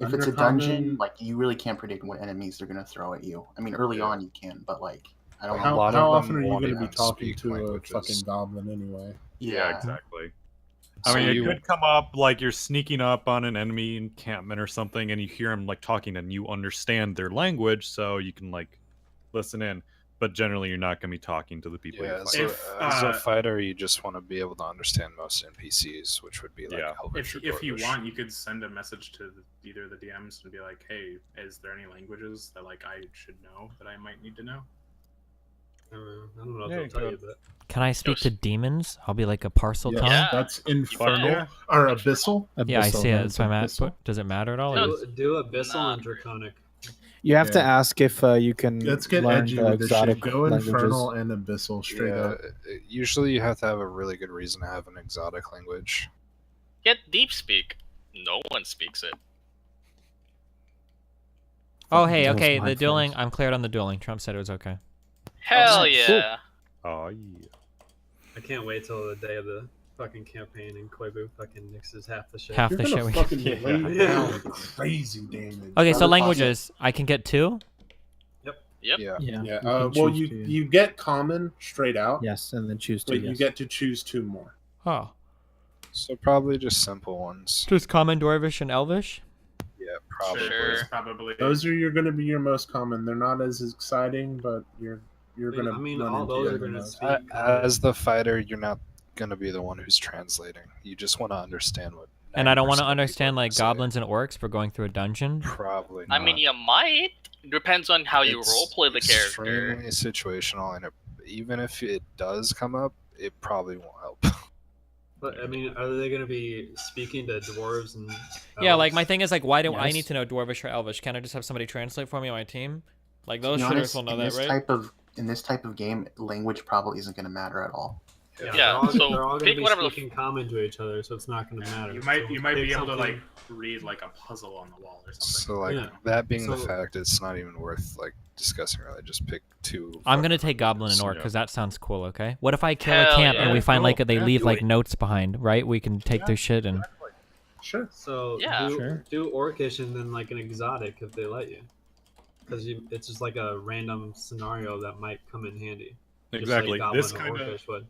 If it's a Undercommon- dungeon, like you really can't predict what enemies they're gonna throw at you. I mean, early Yeah. on you can, but like I don't A How, know. lot how of often them are you won't going to be even talking speak to languages. a fucking goblin anyway? Yeah, exactly. So I mean, you- it could come up like you're sneaking up on an enemy encampment or something, and you hear them like talking, and you understand their language, so you can like listen in. But generally, you're not going to be talking to the people. Yeah, you're so fighting. If, as a uh, fighter, you just want to be able to understand most NPCs, which would be like Yeah. Elvish or If you Dwarvish. want, you could send a message to either the DMs and be like, "Hey, is there any languages that like I should know that I might need to know?" I don't know if Yeah, they'll you tell could. you, but Can I speak to demons? I'll be like a parcel tongue. Yeah. That's Fuck infernal yeah. or abyssal. Yeah, I see it. So I'm at. Abyssal. Does it matter at all? No, or- do Abyssal Nah. and Draconic. You have to Yeah. ask if you can Let's get learn edgy the with this shit. exotic Go languages. infernal and abyssal straight Yeah, up. usually you have to have a really good reason to have an exotic language. Get deep speak. No one speaks it. Oh, hey, Those okay. The mind dueling. flayers. I'm cleared on the dueling. Trump said it was okay. Hell nice. yeah. Oh yeah. I can't wait till the day of the fucking campaign and Koibu fucking nixes half the shit. Half You're the gonna shit we. fucking Yeah. lay Yeah. down crazy damage. Okay, so Another languages. I can get 2. Yep. Yeah. Yeah. Yeah. you can Well, choose you to. you get common straight out. Yes, and then choose to. But you Yes. get to choose 2 more. Oh, So probably just simple ones. just common, dwarvish, and elvish. Yeah, probably. Sure. It's probably Those are going to be your most common. They're not as exciting, but you're going to. I mean, all those are going to speak. As the fighter, you're not gonna be the one who's translating. You just want to understand what. And I don't want to 90% of understand people like say. goblins and orcs for going through a dungeon. Probably. I mean, not. you might. Depends on how you It's roleplay the character. Extremely situational, and even if it does come up, it probably won't help. But I mean, are they going to be speaking to dwarves and? Yeah, like my elves? thing is like, why do I Yes. need to know dwarvish or elvish? Can't I just have somebody translate for me on my team? Like To those be shitters honest, will know in that, this right? in this type of game, language probably isn't going to matter at all. Yeah, they're all, so they're all pick going to be whatever the speaking common to each other, so it's not going to matter. you So might be pick able to something- like read like a puzzle on the wall or something. So like Yeah. that being the So- fact, it's not even worth like discussing. Really, just pick 2. I'm gonna fucking take goblin and languages. orc because that sounds cool. Okay. What if I kill Hell a camp yeah. and we find like Cool. they Yeah, leave do like it. notes behind, right? We can take their shit and. Sure. So Yeah. do orcish and then like an exotic if they let you, because it's just like a random scenario that might come in handy. Just like Exactly. goblin This or kind of orcish would.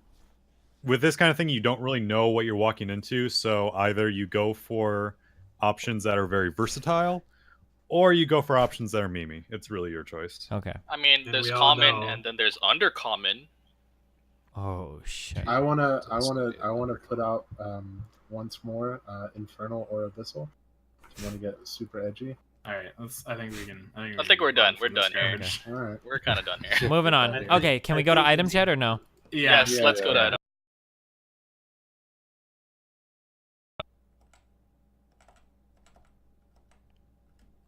with this kind of thing, you don't really know what you're walking into. So either you go for options that are very versatile, or you go for options that are memey. It's really your choice. Okay. I mean, And there's we all common know- and then there's undercommon. Oh shit. I wanna put out once more infernal or abyssal. If you want to get super edgy. All right, I think we can. I think we're done. We're done here. All right. We're kind of done here. Moving on. Okay, can we go to items yet or no? Yes, let's go to item.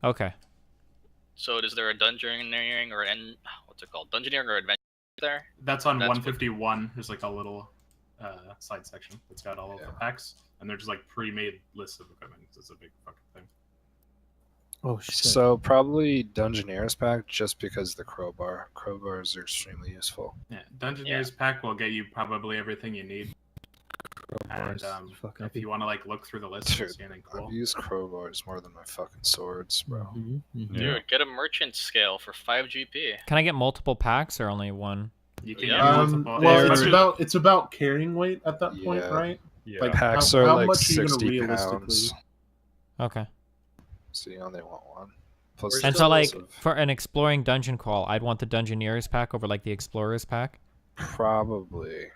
Okay. So is there a dungeoneering or what's it called? Dungeoneering or adventure there? That's on That's 151. There's like a little side section that's got all of the packs, and they're just like pre-made lists of equipment. It's a big fucking thing. Oh shit. So probably Dungeoneer's pack, just because the crowbar. Crowbars are extremely useful. Yeah, Dungeoneer's pack will get you probably everything you need. And if you want to like look through the list, Dude, and see anything cool. I've used crowbars more than my fucking swords, bro. Dude, get a merchant scale for 5 GP. Can I get multiple packs or only one? You can get multiple. Well, it's about carrying weight at that point, right? Yeah. Like Packs how, are how like much are you gonna 60 realistically? pounds. Okay. So you only want one. Plus And the so, like, explosive. for an exploring dungeon crawl, I'd want the Dungeoneer's pack over, like, the Explorer's pack? Probably.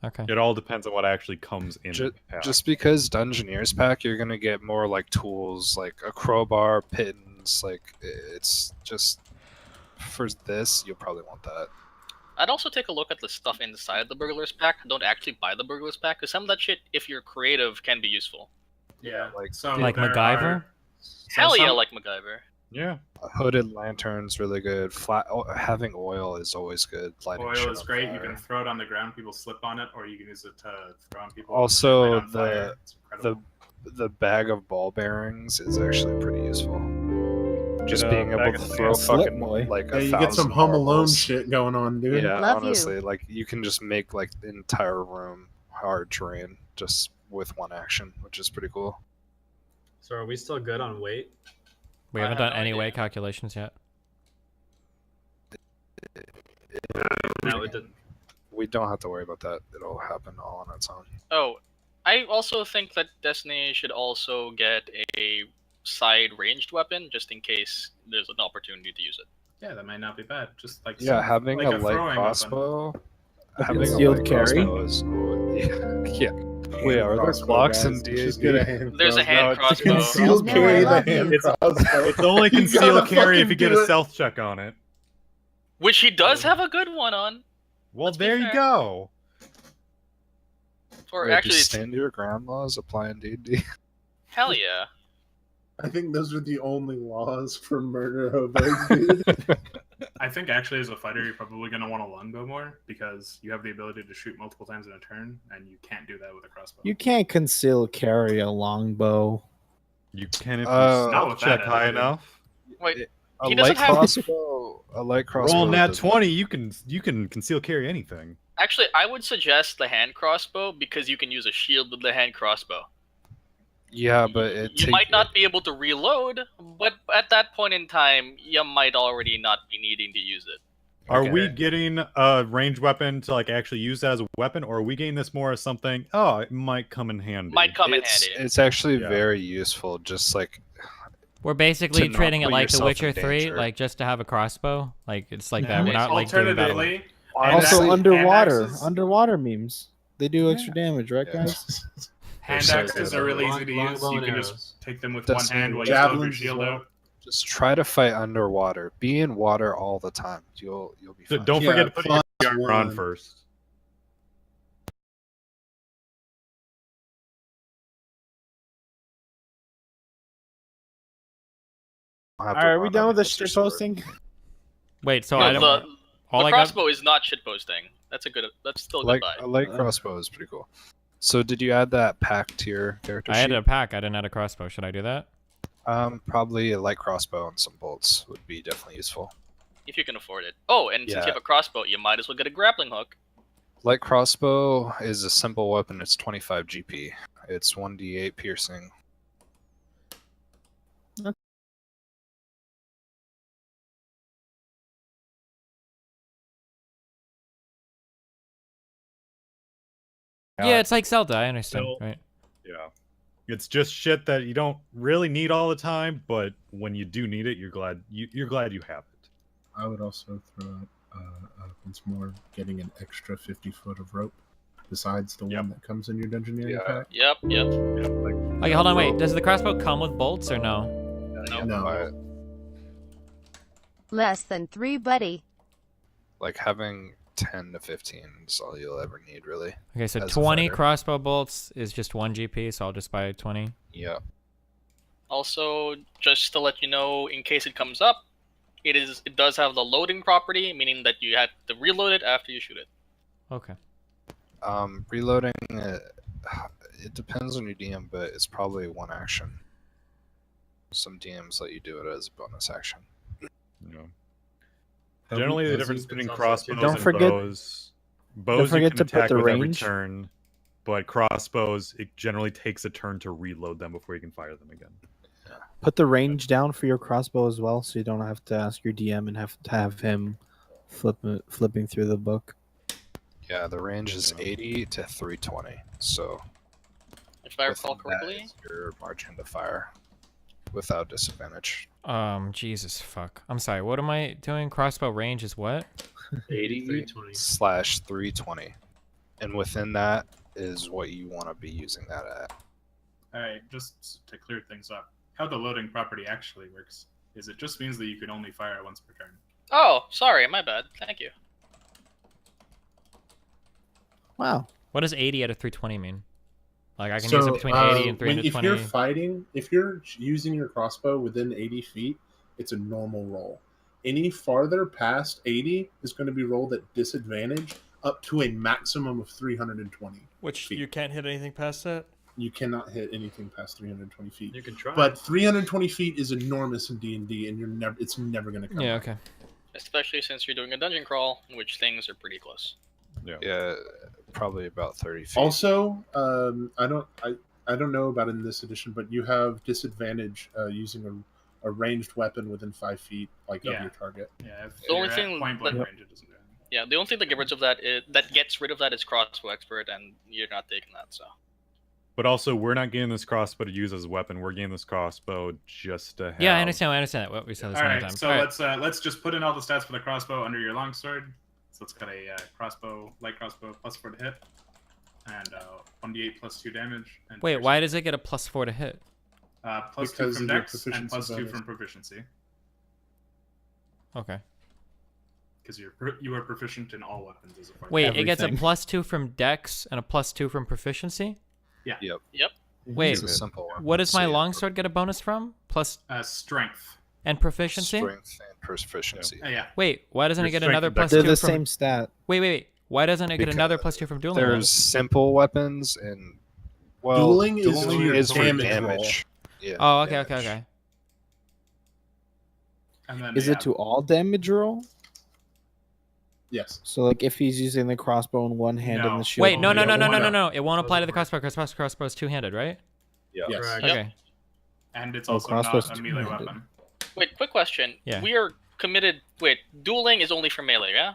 Okay. It all depends on what actually comes in the pack. Just because Dungeoneer's pack, you're gonna get more like tools, like a crowbar, pittance. Like it's just for this, you'll probably want that. I'd also take a look at the stuff inside the burglar's pack. Don't actually buy the burglar's pack, because some of that shit, if you're creative, can be useful. Yeah, like Like MacGyver? Hell yeah, like MacGyver. Yeah. Hooded lantern's really good. Having oil is always good. Lighting shit Oil is on great. fire. You can throw it on the ground. People slip on it, or you can use it to throw on people. Also, and light on fire. It's incredible. the bag of ball bearings is actually pretty useful. Just Get a being able bag to of throw sand. fucking boy. like Yeah, a you get some 1,000 Home Alone marbles. shit going on, dude. Yeah, Love you. honestly, like you can just make like the entire room hard terrain just with one action, which is pretty cool. So are we still good on weight? We I haven't have done no any idea. weight calculations yet. No, it didn't. We don't have to worry about that. It'll happen all on its own. Oh, I also think that Destiny should also get a side ranged weapon, just in case there's an opportunity to use it. Yeah, that might not be bad. Just like Yeah, having like a light throwing crossbow. A Having a concealed light carry? crossbow is yeah. Wait, are there Crossbow, clocks in guys. Just get a D&D? hand There's a hand crossbow. crossbow. Concealed No, carry I the love hand you. crossbow. It's only You concealed gotta carry if fucking you get do a it. stealth check on it. Which he does have a good one on. Well, Let's be there you fair. go. Or Wait, actually, do it's, stand your ground laws apply in D&D? hell yeah. I think those are the only laws for murder hobos, dude. I think actually as a fighter, you're probably going to want a longbow more because you have the ability to shoot multiple times in a turn, and you can't do that with a crossbow. You can't conceal carry a longbow. You can if you Not stealth with check that high attitude. enough. Wait, A He doesn't light have- crossbow. A light crossbow. Roll nat doesn't- 20, you can conceal carry anything. actually, I would suggest the hand crossbow because you can use a shield with the hand crossbow. Yeah, but You might not be able to reload, but at that point in time, you might already not be needing to use it. Are Okay. we getting a ranged weapon to like actually use that as a weapon, or are we getting this more as something? Oh, it might come in handy. Might come in It's, handy. it's actually Yeah. very useful. Just like We're basically To not treating it put like The yourself Witcher in 3, danger. like just to have a crossbow. Like it's like that. We're It's not like doing battle. Alternatively, Also, hand underwater. axes- Underwater memes. They do extra damage, right, Yeah. guys? hand so axes good. are really easy to Long- use. long You bow can and just arrows. take them with That's one hand while you still have your javelins shield as well. out. just try to fight underwater. Be in water all the time. You'll be fine. Don't Yeah, forget to put your plus armor on one. first. Don't have All to right, are we run done with the underneath your shit sword. posting? Wait, so No, I don't. the all the I got. crossbow is not shitposting. That's a good. That's still a good buy. A light crossbow is pretty cool. So did you add that pack to your character I sheet? added a pack. I didn't add a crossbow. Should I do that? Probably a light crossbow and some bolts would be definitely useful. If you can afford it. Oh, and since Yeah. you have a crossbow, you might as well get a grappling hook. Light crossbow is a simple weapon. It's 25 GP. It's 1d8 piercing. Yeah, it's like Zelda. I understand. Still- Right. Yeah. It's just shit that you don't really need all the time, but when you do need it, you're glad you have it. I would also throw out once more getting an extra 50 foot of rope besides the one that comes in your Dungeoneering Yeah. pack. Yep. Yeah, like Okay, hold on. Wait. Does the crossbow come with bolts or no? gonna No. buy it. Less than 3, buddy. Like having 10 to 15 is all you'll ever need, really. Okay, so as a 20 fighter. crossbow bolts is just 1 GP, so I'll just buy 20. Yeah. Also, just to let you know, in case it comes up, it does have the loading property, meaning that you have to reload it after you shoot it. Okay. Reloading, it depends on your DM, but it's probably one action. Some DMs let you do it as a bonus action. Yeah. Generally, the Does difference it- between it's also crossbows two- and Don't forget- bows. Bows don't you forget can to put attack the with every range. turn, but crossbows, it generally takes a turn to reload them before you can fire them again. Put the range down for your crossbow as well, so you don't have to ask your DM and have to have him flipping through the book. Yeah, the range is 80 to 320. So If I within recall that correctly. is your margin to fire without disadvantage. Jesus fuck. I'm sorry. What am I doing? Crossbow range is what? 80 320. slash 320, and within that is what you want to be using that at. All right, just to clear things up, how the loading property actually works is it just means that you can only fire once per turn. Oh, sorry, my bad. Thank you. Wow. What does 80 out of 320 mean? Like I can use it between 80 and if 320. you're fighting, if you're using your crossbow within 80 feet, it's a normal roll. Any farther past 80 is going to be rolled at disadvantage up to a maximum of 320. Which feet. you can't hit anything past that? You cannot hit anything past 320 feet. You can try. But 320 feet is enormous in D&D, and it's never going to come. Yeah, up. okay. Especially since you're doing a dungeon crawl, in which things are pretty close. Yeah, probably about 30 feet. Also, I don't know about in this edition, but you have disadvantage using a ranged weapon within 5 feet, like of Yeah. your target. Yeah, if The only you're at thing point blank that- range, it doesn't do anything. Yeah, the only thing that gets rid of that is crossbow expert, and you're not taking that. So But also, we're not getting this crossbow to use as a weapon. We're getting this crossbow just to have... Yeah, I understand. I understand that. What we said this All many right, times. so All right. let's just put in all the stats for the crossbow under your longsword. So it's got a light crossbow +4 to hit, and 1d8 +2 damage. And Wait, why does it get a +4 to hit? +2 Because from of your dex and proficiency +2 bonus. from proficiency, Okay. because you are proficient in all weapons as a fighter. Wait, it gets a Everything. +2 from dex and a +2 from proficiency? Yep. Wait, It's a simple one. what does my So, yeah, longsword get a bonus from? Plus Strength. and proficiency? Strength and proficiency. Yeah. Wait, why doesn't Your it get strength another and dex- +2 They're the from... same stat. Wait. Why doesn't it get Because another +2 from dueling? There's simple weapons and Dueling is dueling for your is for damage damage. Yeah. Oh, okay, damage. okay. And then Is it to all damage roll? Yes. So like if he's using the crossbow in one hand and No. the shield. Wait, in no. the other? It won't apply to the Doesn't crossbow because crossbow is two-handed, right? Yeah. Yes. Correct. Yep. Okay. And it's Oh, also crossbow's not a melee two-handed. weapon. wait, quick question. Yeah. We are committed. Wait, dueling is only for melee, yeah?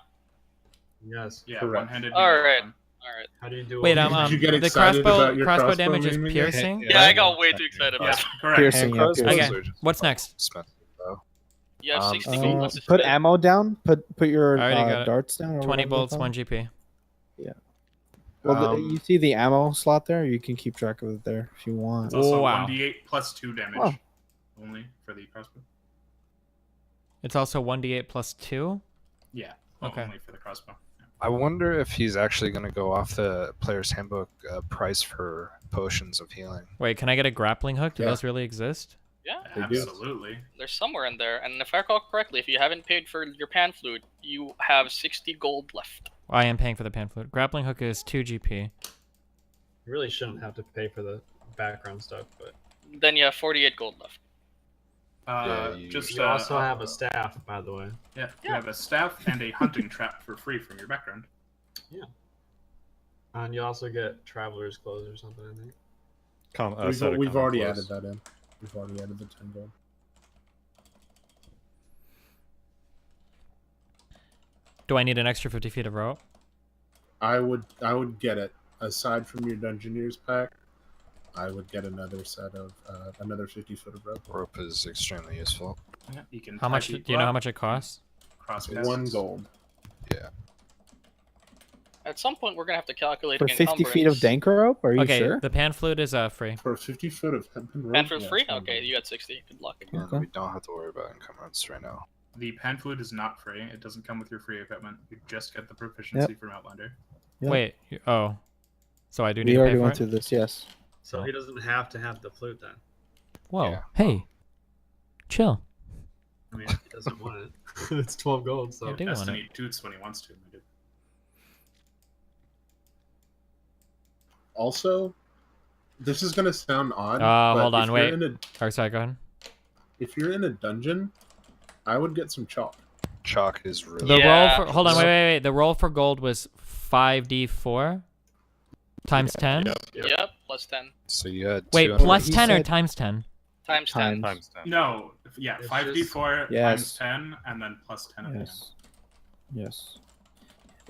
Yes. Yeah, Correct. one-handed All melee right. weapon. All right. How do you do? Wait, Did you get the excited about your crossbow crossbow damage is naming it? piercing. Yeah, I got way too excited Yeah, about it. correct. Piercing, yeah, Crossbows piercing. are just What's next? expensive, though. You have 60 Uh, gold plus Put disadvantage. ammo down. Put your I already got it. darts down. or 20 whatever bolts, they're 1 called. GP. Well, you see the ammo slot there. You can keep track of it there if you want. It's also Wow. 1d8 +2 damage Oh. only for the crossbow. It's also 1d8 +2. Yeah, well, Okay. only for the crossbow. Yeah. I wonder if he's actually going to go off the player's handbook price for potions of healing. Wait, can I get a grappling hook? Do Yeah. those really exist? Yeah, They do. Absolutely. they're somewhere in there. And if I recall correctly, if you haven't paid for your pan flute, you have 60 gold left. I am paying for the pan flute. Grappling hook is 2 GP. You really shouldn't have to pay for the background stuff, but Then you have 48 gold left. you Just you also have a staff, by the way. Yeah, you have a staff and a hunting trap for free from your background. And you also get traveler's clothes or something, I think. We've already added that in. We've already added the 10 gold. Do I need an extra 50 feet of rope? I would get it. Aside from your Dungeoneers pack, I would get another set of another 50 foot of rope. Rope is extremely useful. Yeah, you can How tie much? Do people you know up, how much it costs? cross 1 passes. gold. At some point, we're gonna have to calculate For 50 feet of danker rope? Are you Okay, sure? the pan flute is free. For 50 foot of hempen rope. And for yeah, free? it's fine. Okay, you got 60. Good luck. Again, Okay. we don't have to worry about encumbrance right now. The pan flute is not free. It doesn't come with your free equipment. You just get the proficiency from Outlander. Yep. Wait. Oh. So I do need We to already pay for went it? through this, yes. So he doesn't have to have the flute then. Whoa. Yeah. Hey. Chill. I mean, if he doesn't want it. It's 12 gold, so. I do want it. Destiny toots when he wants to. my dude. Also, this is gonna sound odd. but Hold on, if wait. you're in Oh, sorry, go ahead. if you're in a dungeon, I would get some chalk. Chalk is really. The Yeah. roll for hold on, wait. The roll for gold was 5d4 times 10. Yep, plus 10. So you had. Wait, 200 plus He 10 or said- times 10? Times 10. Times 10. No, yeah, It's 5d4 Yes. times 10, and then plus 10 at the end. Yes. Yes.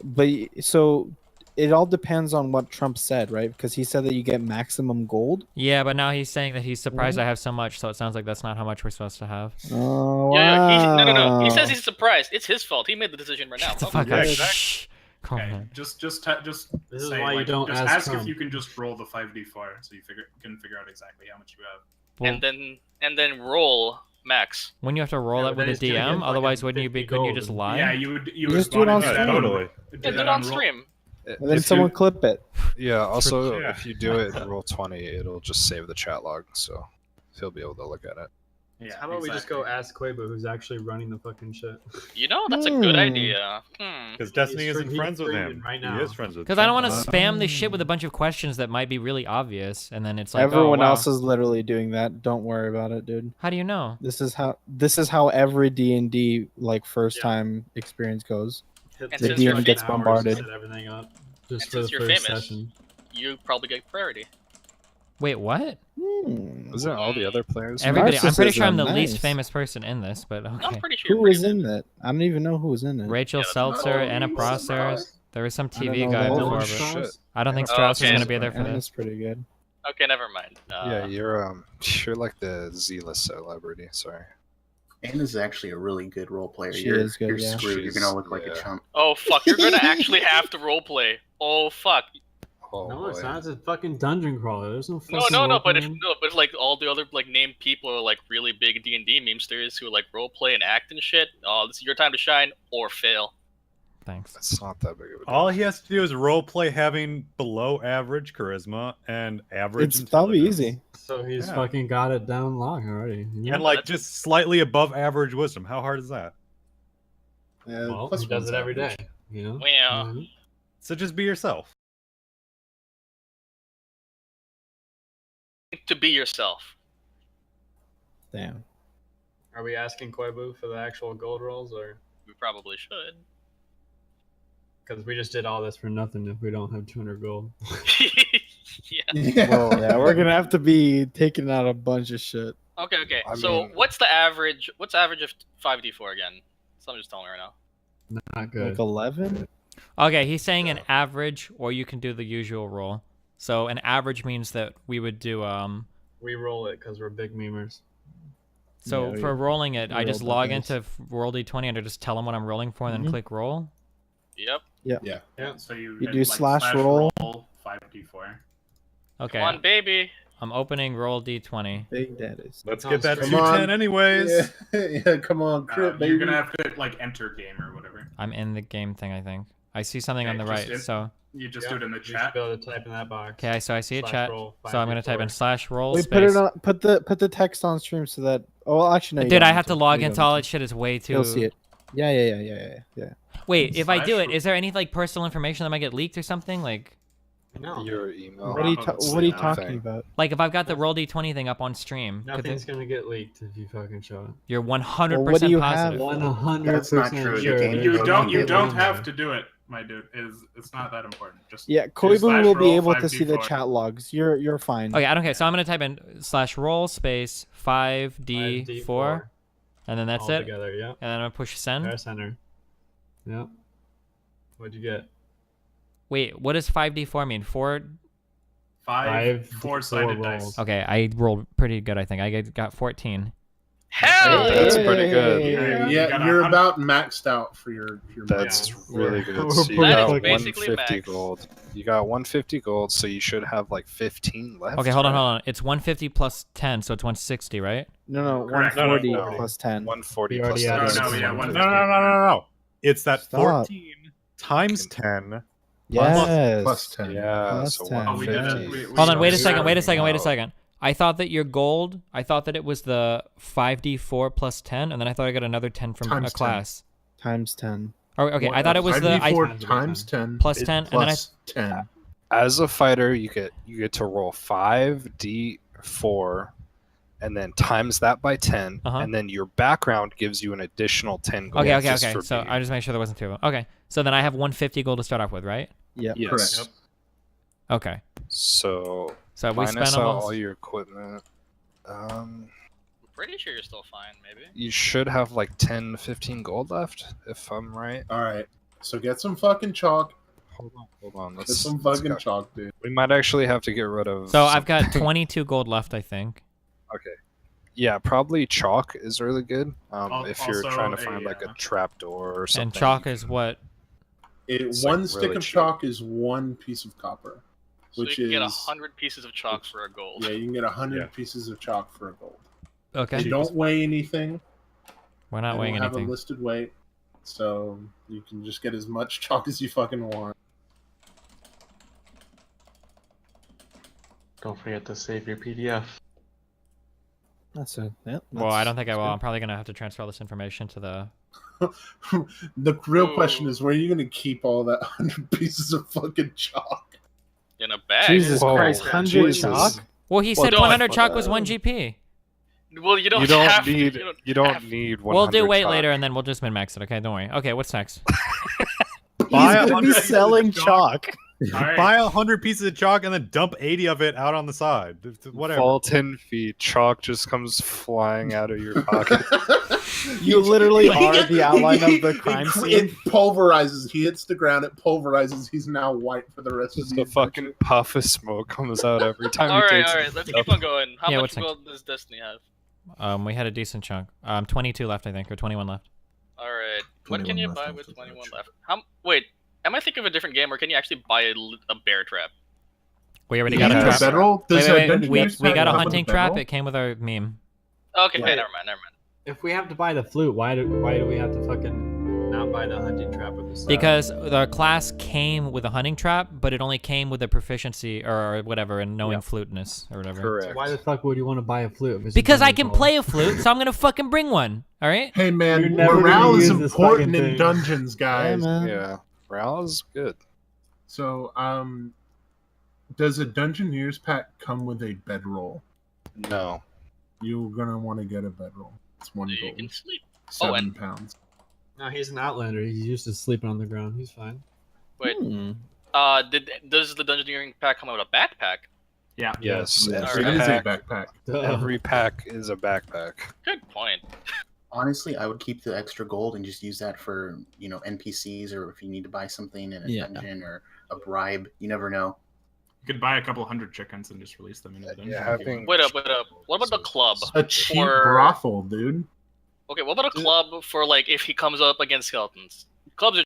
But so it all depends on what Trump said, right? Because he said that you get maximum gold. Yeah, but now he's saying that he's surprised I have so much, so it sounds like that's not how much we're supposed to have. Oh, Yeah, wow. no. He says he's surprised. It's his fault. He made the decision right now. Shut the Okay. fuck Yeah, up. exactly. Shh. Calm Okay, down. just This is say, why you like, don't just ask ask if Trump. you can just roll the 5d4, so you can figure out exactly how much you have. Well, And then roll max. when you have to roll Yeah, it but with then a it's gonna get DM, fucking otherwise wouldn't you 50 couldn't you gold. just lie? Yeah, you would Just do it on wanna stream. Totally. Yeah, do it on stream. And then If someone you- clip it. Yeah. Also, Yeah. if you do it and roll 20, it'll just save the chat log, so he'll be able to look at it. Yeah, How about we just go ask Quabu, who's actually running the fucking shit? You know, that's a good Hmm. idea. Because Destiny He's isn't he's friends with streaming him. right He now. is friends with Because I don't want to Trump. spam this shit with a bunch of questions that might be really obvious, and then it's like, Everyone oh, wow. else is literally doing that. Don't worry about it, dude. How do you know? This is how every D&D like first time experience goes. It And The since you're DM gets hours to bombarded. set everything up just And for the since you're first famous, session. you probably get priority. Wait, what? Isn't all the other players? Everybody, I'm pretty sure I'm the Narcissism, least nice. famous person in this, but I'm okay. pretty sure. Who you're is pretty in that? I don't even know who was in it. Rachel Yeah, that's Seltzer, not- Anna Oh, Prosser. surprise. There was some I don't TV know guy that. before, Dylan but Strauss? I don't think Oh, Strauss is okay. gonna be there for Anna's this. pretty good. Okay, never mind. Yeah, you're like the Z-list celebrity. Sorry. Anna's actually a really good role player. She you're is good, you're yeah. screwed. You're gonna look like Yeah. a chump. Oh fuck! You're gonna actually have to roleplay. Oh fuck! Oh, No, it's boy. not. It's a fucking dungeon crawler. There's no fucking No. But role-playing. if like all the other like named people are like really big D&D memesters who like roleplay and act and shit. Oh, this is your time to shine or fail. Thanks. It's not that big of a deal. All he has to do is roleplay having below average charisma and average That'll be intelligence. easy. So he's Yeah. fucking got it down lock already. You know? And like just slightly above average wisdom. How hard is that? well, plus he does one's it every day. average. You know. Well, Mhm. So just be yourself. to be yourself. Damn. Are we asking Quabu for the actual gold rolls, or We probably should. because we just did all this for nothing if we don't have 200 gold? Yeah. Yeah, we're gonna have to be taking out a bunch of shit. Okay. I So mean- what's the average? What's the average of 5d4 again? Someone just tell me right now. Not good. Like 11. Okay, he's saying an average, or you can do the usual roll. So an average means that we would do We roll it because we're big memers. So Yeah, for we- rolling it, we I just rolled that log dice. into roll d20 and I just tell him what I'm rolling for, and then Mhm. click roll. Yep. Yeah. Yeah, so you You hit, do like, slash roll. 5d4. Okay, Come on, baby. I'm opening roll d20. Big daddies. Let's Come get that on, 210 anyways. Yeah, come on, crit, baby. You're gonna have to like enter game or whatever. I'm in the game thing, I think. I see something on the Okay, just right, in- so You just Yeah, do it in the you should chat. be able to type in that box. okay, so I see a Slash chat. roll So I'm gonna type in 5d4. slash roll Wait, space. put it on. Put the text on stream so that. Oh, well, actually, no. you Dude, don't I need have to log You into don't all need that shit. Is way to. too. You'll see it. Yeah. Wait, if I do Slash it, is there any like personal information that might get leaked or something? Like No, Your email. What are you Oh, What are you nothing. talking about? if I've got the roll d20 thing up on stream, could nothing's they- gonna get leaked if you fucking show it. you're 100% Well, what do you have? positive. 100%. That's not true. Sure. game You code don't. won't You get don't leaked. have to do it, my dude. It's not that important. Just Yeah, do Koibu slash will be roll able to see the 5d4. chat logs. You're fine. Okay, I don't care. So I'm gonna type in slash roll space 5d4, and then that's all it. together. Yeah. And then I'm gonna push send. Press enter. Yep. What'd you get? Wait, what does 5d4 mean? 4? Five Five four-sided rolls. dice. Okay, I rolled pretty good, I think. I got 14. Hell That's pretty good. Yeah, You got you're 100 about maxed out for your That's really good. We're So you pretty got fucking- basically 150 max. gold. You got 150 gold, so you should have like 15 left. Okay, hold on, right? hold on. It's 150 plus 10, so it's 160, right? No, Correct. 140 No, no, no. plus 10. 140 We plus already 10. added is it. No, yeah, 150. No. It's that Stop. 14 times 10. Yes. plus 10. Yeah, Plus so 10. Oh, we did 150. it. Hold on, wait a we second, wait a added second, wait a out. second. I thought that your gold, I thought that it was the 5d4 plus 10, and then I thought I got another 10 from Times a class. Times 10. Oh, okay, I thought it was the 5d4 times 10 plus 10, and then plus 10. As a fighter, you get to roll 5d4, and then times that by 10, Uh-huh. and then your background gives you an additional 10 gold. Okay. just for So being- I just make sure there wasn't two of them. Okay, so then I have 150 gold to start off with, right? Yep. Yes. Correct. Yep. Okay. So So we minus spent out almost. all your equipment. I'm pretty sure you're still fine, maybe. You should have like 10, 15 gold left, if I'm right. All right. So get some fucking chalk. Hold on. Get Let's, some let's fucking go. chalk, dude. We might actually have to get rid of. So I've got something. 22 gold left, I think. Okay. Yeah, probably chalk is really good. If you're Also trying to find like a trap door or something. And chalk you is can- what? It's, One like, stick really of cheap. chalk is 1 piece of copper, So which you can get is 100 pieces of chalk for a gold. yeah, you can get 100 Yeah. pieces of chalk for a gold. Okay. They don't weigh anything. We're not They weighing don't have anything. a listed weight, so you can just get as much chalk as you fucking want. Don't forget to save your PDF. That's it. Yep, Well, I don't think I that's will. good. I'm probably gonna have to transfer all this information to the. The real question Ooh. is, where are you going to keep all that 100 pieces of fucking chalk? In a bag. Jesus Whoa. Christ, 100 Jesus. chalk? Well, he said don't- 100 chalk was 1 GP. Well, you don't, You don't have need. to. You don't have to. need 100 We'll do weight chalk. later, and then we'll just min max it. Okay, don't worry. Okay, what's next? He's Buy going to be 100 pieces of selling chalk. chalk. All right. Buy 100 pieces of chalk and then dump 80 of it out on the side. Whatever. Fall 10 feet. Chalk just comes flying out of your pocket. You literally are the outline of the crime scene. It pulverizes. He hits the ground. It pulverizes. He's now white for the rest of Just the a fucking puff of smoke comes out every time All he right, takes all a right. Let's step. keep on going. How Yeah, much what's next? gold does Destiny have? We had a decent chunk. 22 left, I think, or 21 left. All right. What can 21 you left, buy not with so 21 much. left? Wait, am I thinking of a different game, or can you actually buy a bear trap? We already You got a need trap. bedroll? Does Wait. Dungeon We Meeter's got pack a come with hunting trap. bedroll? It came with our meme. Okay, Wait. never mind. If we have to buy the flute, why do we have to fucking not buy the hunting trap or the staff? Because the class came with a hunting trap, but it only came with a proficiency or whatever in knowing fluteness or whatever. Correct. Why the fuck would you want to buy a flute? if it's a Because I dungeon can crawl? play a flute, so I'm gonna fucking bring one. All right. Hey You're man, never morale gonna is use this important fucking in thing. dungeons, Yeah, guys. man. Yeah. Morale is good. So, does a Dungeoneer's pack come with a bedroll? No. You're gonna want to get a bedroll. It's one You gold, can sleep. 7 and- pounds. No, he's an outlander. He's used to sleeping on the ground. He's fine. Wait. Hmm. Does the Dungeoneering pack come with a backpack? Yeah. Yes. Yes, Every it is a pack, backpack. Duh. every pack is a backpack. Good point. Honestly, I would keep the extra gold and just use that for, NPCs, or if you need to buy something in a Yeah. dungeon or a bribe. You never know. You could buy a couple hundred chickens and just release them into the dungeon. Yeah, if you having- want. Wait up. What about the club? A cheap For- brothel, dude. Okay, what about a club for like if he comes up against skeletons? Clubs are.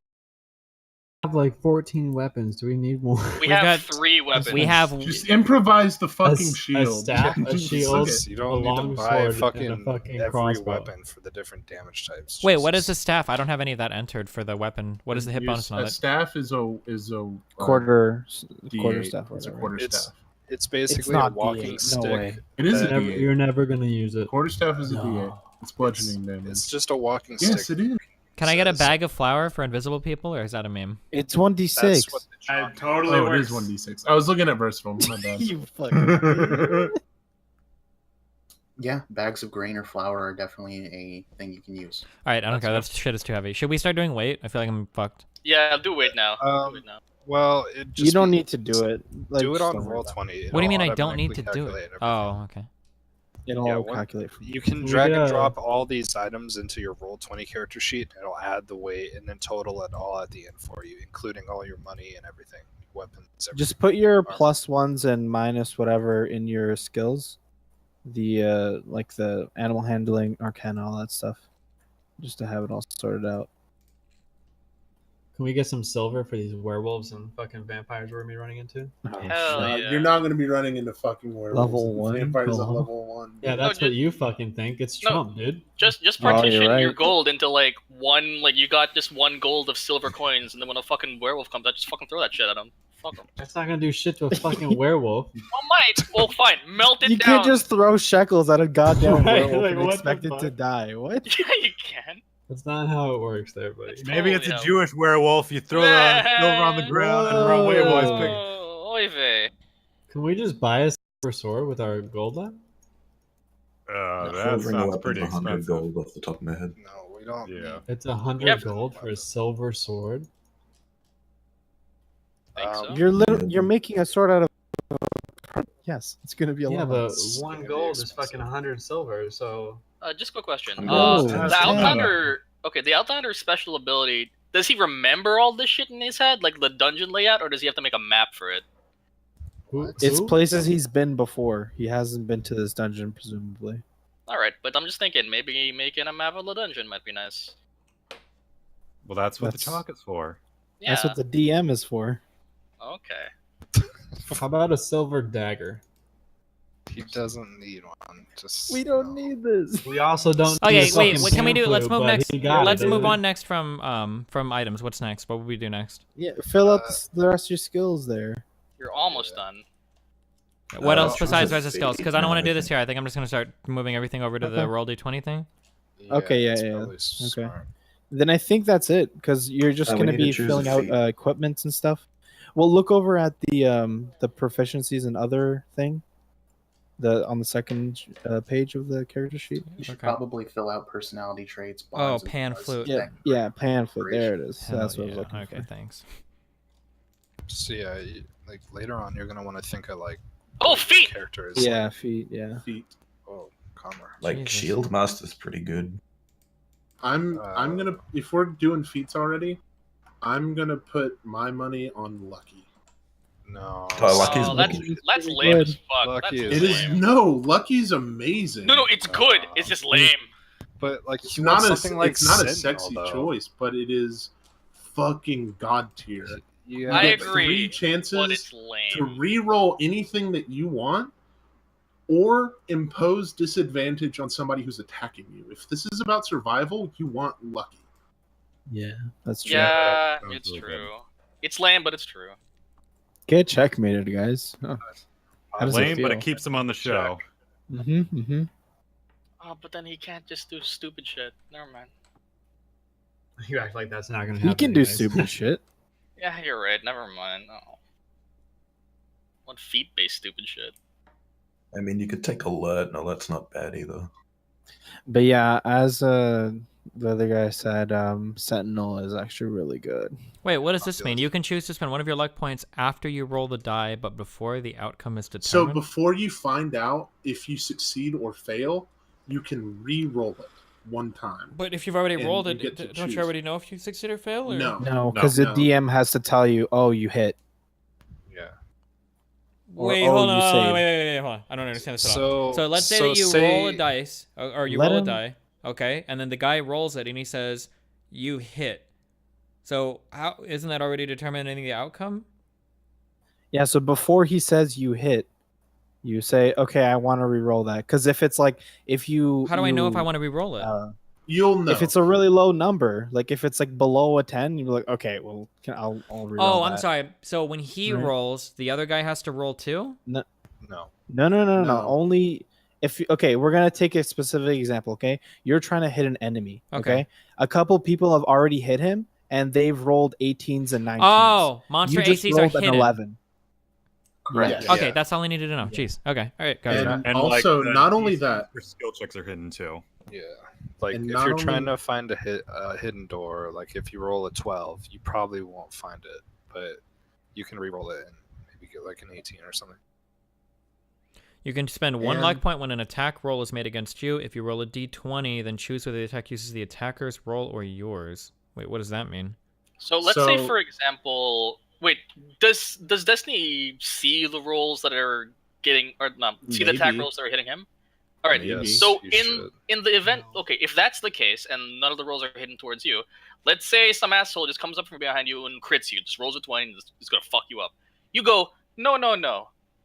I have like 14 weapons. Do we need more? We We've have got- 3 weapons. We have. Just improvise the fucking a shield. staff, a Just shield, suck it. You don't a need to long buy sword, and a fucking every crossbow. weapon for the different damage types. Wait, Just- what is the staff? I don't have any of that entered for the weapon. What is the hit bonus on A it? staff is a Quarter D8. staff. Or It's a whatever. quarter It's- staff. It's basically a not walking D8, no stick. way. It is a that- D8. You're never gonna use it. Quarter staff is a No. D8. It's bludgeoning damage. It's just a walking Yes, stick. it is. Can I get a says- bag of flour for invisible people, or is that a meme? It's That's 1d6. what the chalk- It totally Oh, it works. is 1d6. I was looking at versatile. My bad. You fucking. Yeah, bags of grain or flour are definitely a thing you can use. All right, I don't That's care. good. That shit is too heavy. Should we start doing weight? I feel like I'm fucked. Yeah, do wait now. Um, Do it now. Well, it just You don't need to do it. Like, do it just on don't worry roll about 20. What do you mean I It'll don't need to automatically do calculate it? everything. Oh, okay. It'll Yeah, what- calculate for you. You can We drag and got- drop all these items into your roll 20 character sheet. It'll add the weight and then total it all at the end for you, including all your money and everything, weapons. Everything. Just put your plus ones and minus whatever in your skills, the like the animal handling, arcana, all that stuff, just to have it all sorted out. Can we get some silver for these werewolves and fucking vampires we're gonna be running into? Hell yeah. You're not going to be running into fucking werewolves Level and one? vampires at Oh. level 1. Yeah, that's what you fucking think. It's No. Trump, dude. Just Oh, you're partition your right. gold into like one, like you got just 1 gold of silver coins, and then when a fucking werewolf comes out, just fucking throw that shit at him. Fuck him. That's not gonna do shit to a fucking werewolf. Oh, might. Well, fine. Melt it You down. can't just throw shekels at a goddamn Right, werewolf like, and what the expect it to fuck? die. What? Yeah, you can. That's not how it works, there, buddy. It's Maybe it's a totally Jewish werewolf. You throw the silver on the ground and run away, boys. Pick. Oh, oy vey. Can we just buy a silver sword with our gold on? That Silver sounds weapon's pretty 100 expensive. gold off the top of my head. No, we don't. Yeah. It's 100 Yep. gold for a silver sword. Think so? You're making a sword out of. Yes, it's gonna be a Yeah, lot. but It's one gonna be gold is expensive. fucking 100 silver, so... Just a quick question. No, The it's Outlander. Okay, the Outlander's special ability. Does he remember all this shit in his head, like the dungeon layout, or does he have to make a map for it? It's Who? places he's been before. He hasn't been to this dungeon, presumably. All right, but I'm just thinking maybe making a map of the dungeon might be nice. Well, that's what the That's- chalk is for. Yeah. That's what the DM is for. Okay. How about a silver dagger? He doesn't need one. Just We don't need this. We also don't. Okay, need a wait. fucking What can we do? pamphlet, Let's move but next. he got it, Let's move doesn't on next from items. What's next? What would we do next? Yeah, fill out the rest of your skills there. You're almost done. What else choose besides a res of skills? fate Because I don't want to do this everything. here. I think I'm just gonna start moving everything over to the Okay. roll d20 thing. Okay, yeah, it's yeah. probably Okay. smart. Then I think that's it, because you're just we gonna need to be choose a filling out feat. equipment and stuff. Well, look over at the proficiencies and other thing, on the second page of the character sheet. You should Okay. probably fill out personality traits. Oh, bonds, and pan flaws. flute. Yeah, yeah, pamphlet. There it is. Hell That's what I was yeah. looking Okay, for. thanks. So yeah, like later on, you're gonna want to think of like Oh, feet. characters. Yeah, feet. Yeah. Feet. Oh, calmer. Like Jesus. Shield Master's pretty good. I'm gonna, if we're doing feats already, I'm gonna put my money on Lucky. No. Oh, Lucky's Oh, good. that's pretty lame good. as fuck. Lucky That's is It is lame. no, Lucky's amazing. No, it's good. It's just lame. But like, It's you not want a something like it's not a Sentinel, sexy though. choice, but it is fucking god tier. You I get agree, 3 but chances it's lame. to re-roll anything that you want, or impose disadvantage on somebody who's attacking you. If this is about survival, you want Lucky. Yeah, that's true. Yeah, Sounds it's really true. good. It's lame, but it's true. Get checkmated, guys. Oh. How does Lame, it but feel? it keeps him on the show. Mm-hmm. Mm-hmm. Oh, but then he can't just do stupid shit. Never mind. You act like that's not gonna happen. He can do anyways. stupid shit. Yeah, you're right. Never mind. Oh. What feet-based stupid shit? I mean, you could take Alert. No, that's not bad either. But yeah, as the other guy said, Sentinel is actually really good. Wait, what does this mean? You can choose to spend one of your luck points after you roll the die, but before the outcome is So determined. before you find out if you succeed or fail, you can re-roll it one time. But if you've already And rolled you it, get to don't choose. you already know if you succeed or fail? Or? No. No, because no. the DM has to tell you, oh, you hit. Yeah. Or, Wait, oh, hold you on. saved. Wait, hold on. I don't understand this at all. So So let's say so that you roll a dice, or you Let roll a him- die, okay, and then the guy rolls it and he says, you hit. So how isn't that already determining the outcome? Yeah, so before he says you hit, you say, okay, I want to re-roll that. Because if it's like, if you... How do I know if I you, want to re-roll it? You'll know. If it's a really low number, like if it's like below a 10, you're like, okay, well, I'll re-roll Oh, I'm that. sorry. So when he Right. rolls, the other guy has to roll too? No. No. No. Only if okay, we're gonna take a specific example. Okay, you're trying to hit an enemy. Okay. Okay, a couple people have already hit him, and they've rolled 18s and 19s. Oh, monster you just ACs are rolled an hidden. 11. Correct. Yeah. Okay, that's all I needed to know. Jeez. Okay. All right. Got it. And, And also, the not only DCs that, for skill checks are hidden too. Yeah. Like And if not you're trying only- to find a hidden door, like if you roll a 12, you probably won't find it, but you can re-roll it and maybe get like an 18 or something. You can spend one And- luck point when an attack roll is made against you. If you roll a d20, then choose whether the attack uses the attacker's roll or yours. Wait, what does that mean? So let's say, So- for example, wait, does Destiny see the rolls that are getting, or no, see the attack Maybe. rolls that are hitting him? All right. Maybe. So You in should. in the event, okay, if that's the case and none of the rolls are hidden towards you, let's say some asshole just comes up from behind you and crits you, just rolls a 20 and is gonna fuck you up. You go, no,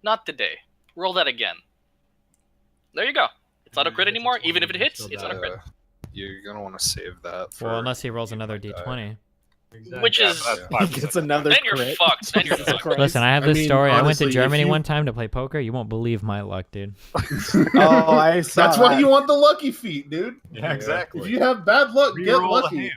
not today. Roll that again. There you go. It's not a crit It's a anymore. 20, Even if it hits, still it's not a crit. You're gonna want to save that. For Well, unless he rolls when you another might die. d20. Exactly. Which is He gets another then you're crit. fucked. Then you're Jesus fucked. Christ. Listen, I have I this mean, story. I went honestly, to if Germany you- one time to play poker. You won't believe my luck, dude. Oh, I saw That's why that. you want the lucky feet, dude. Yeah, exactly. If you have bad luck, get Reroll the lucky. hand.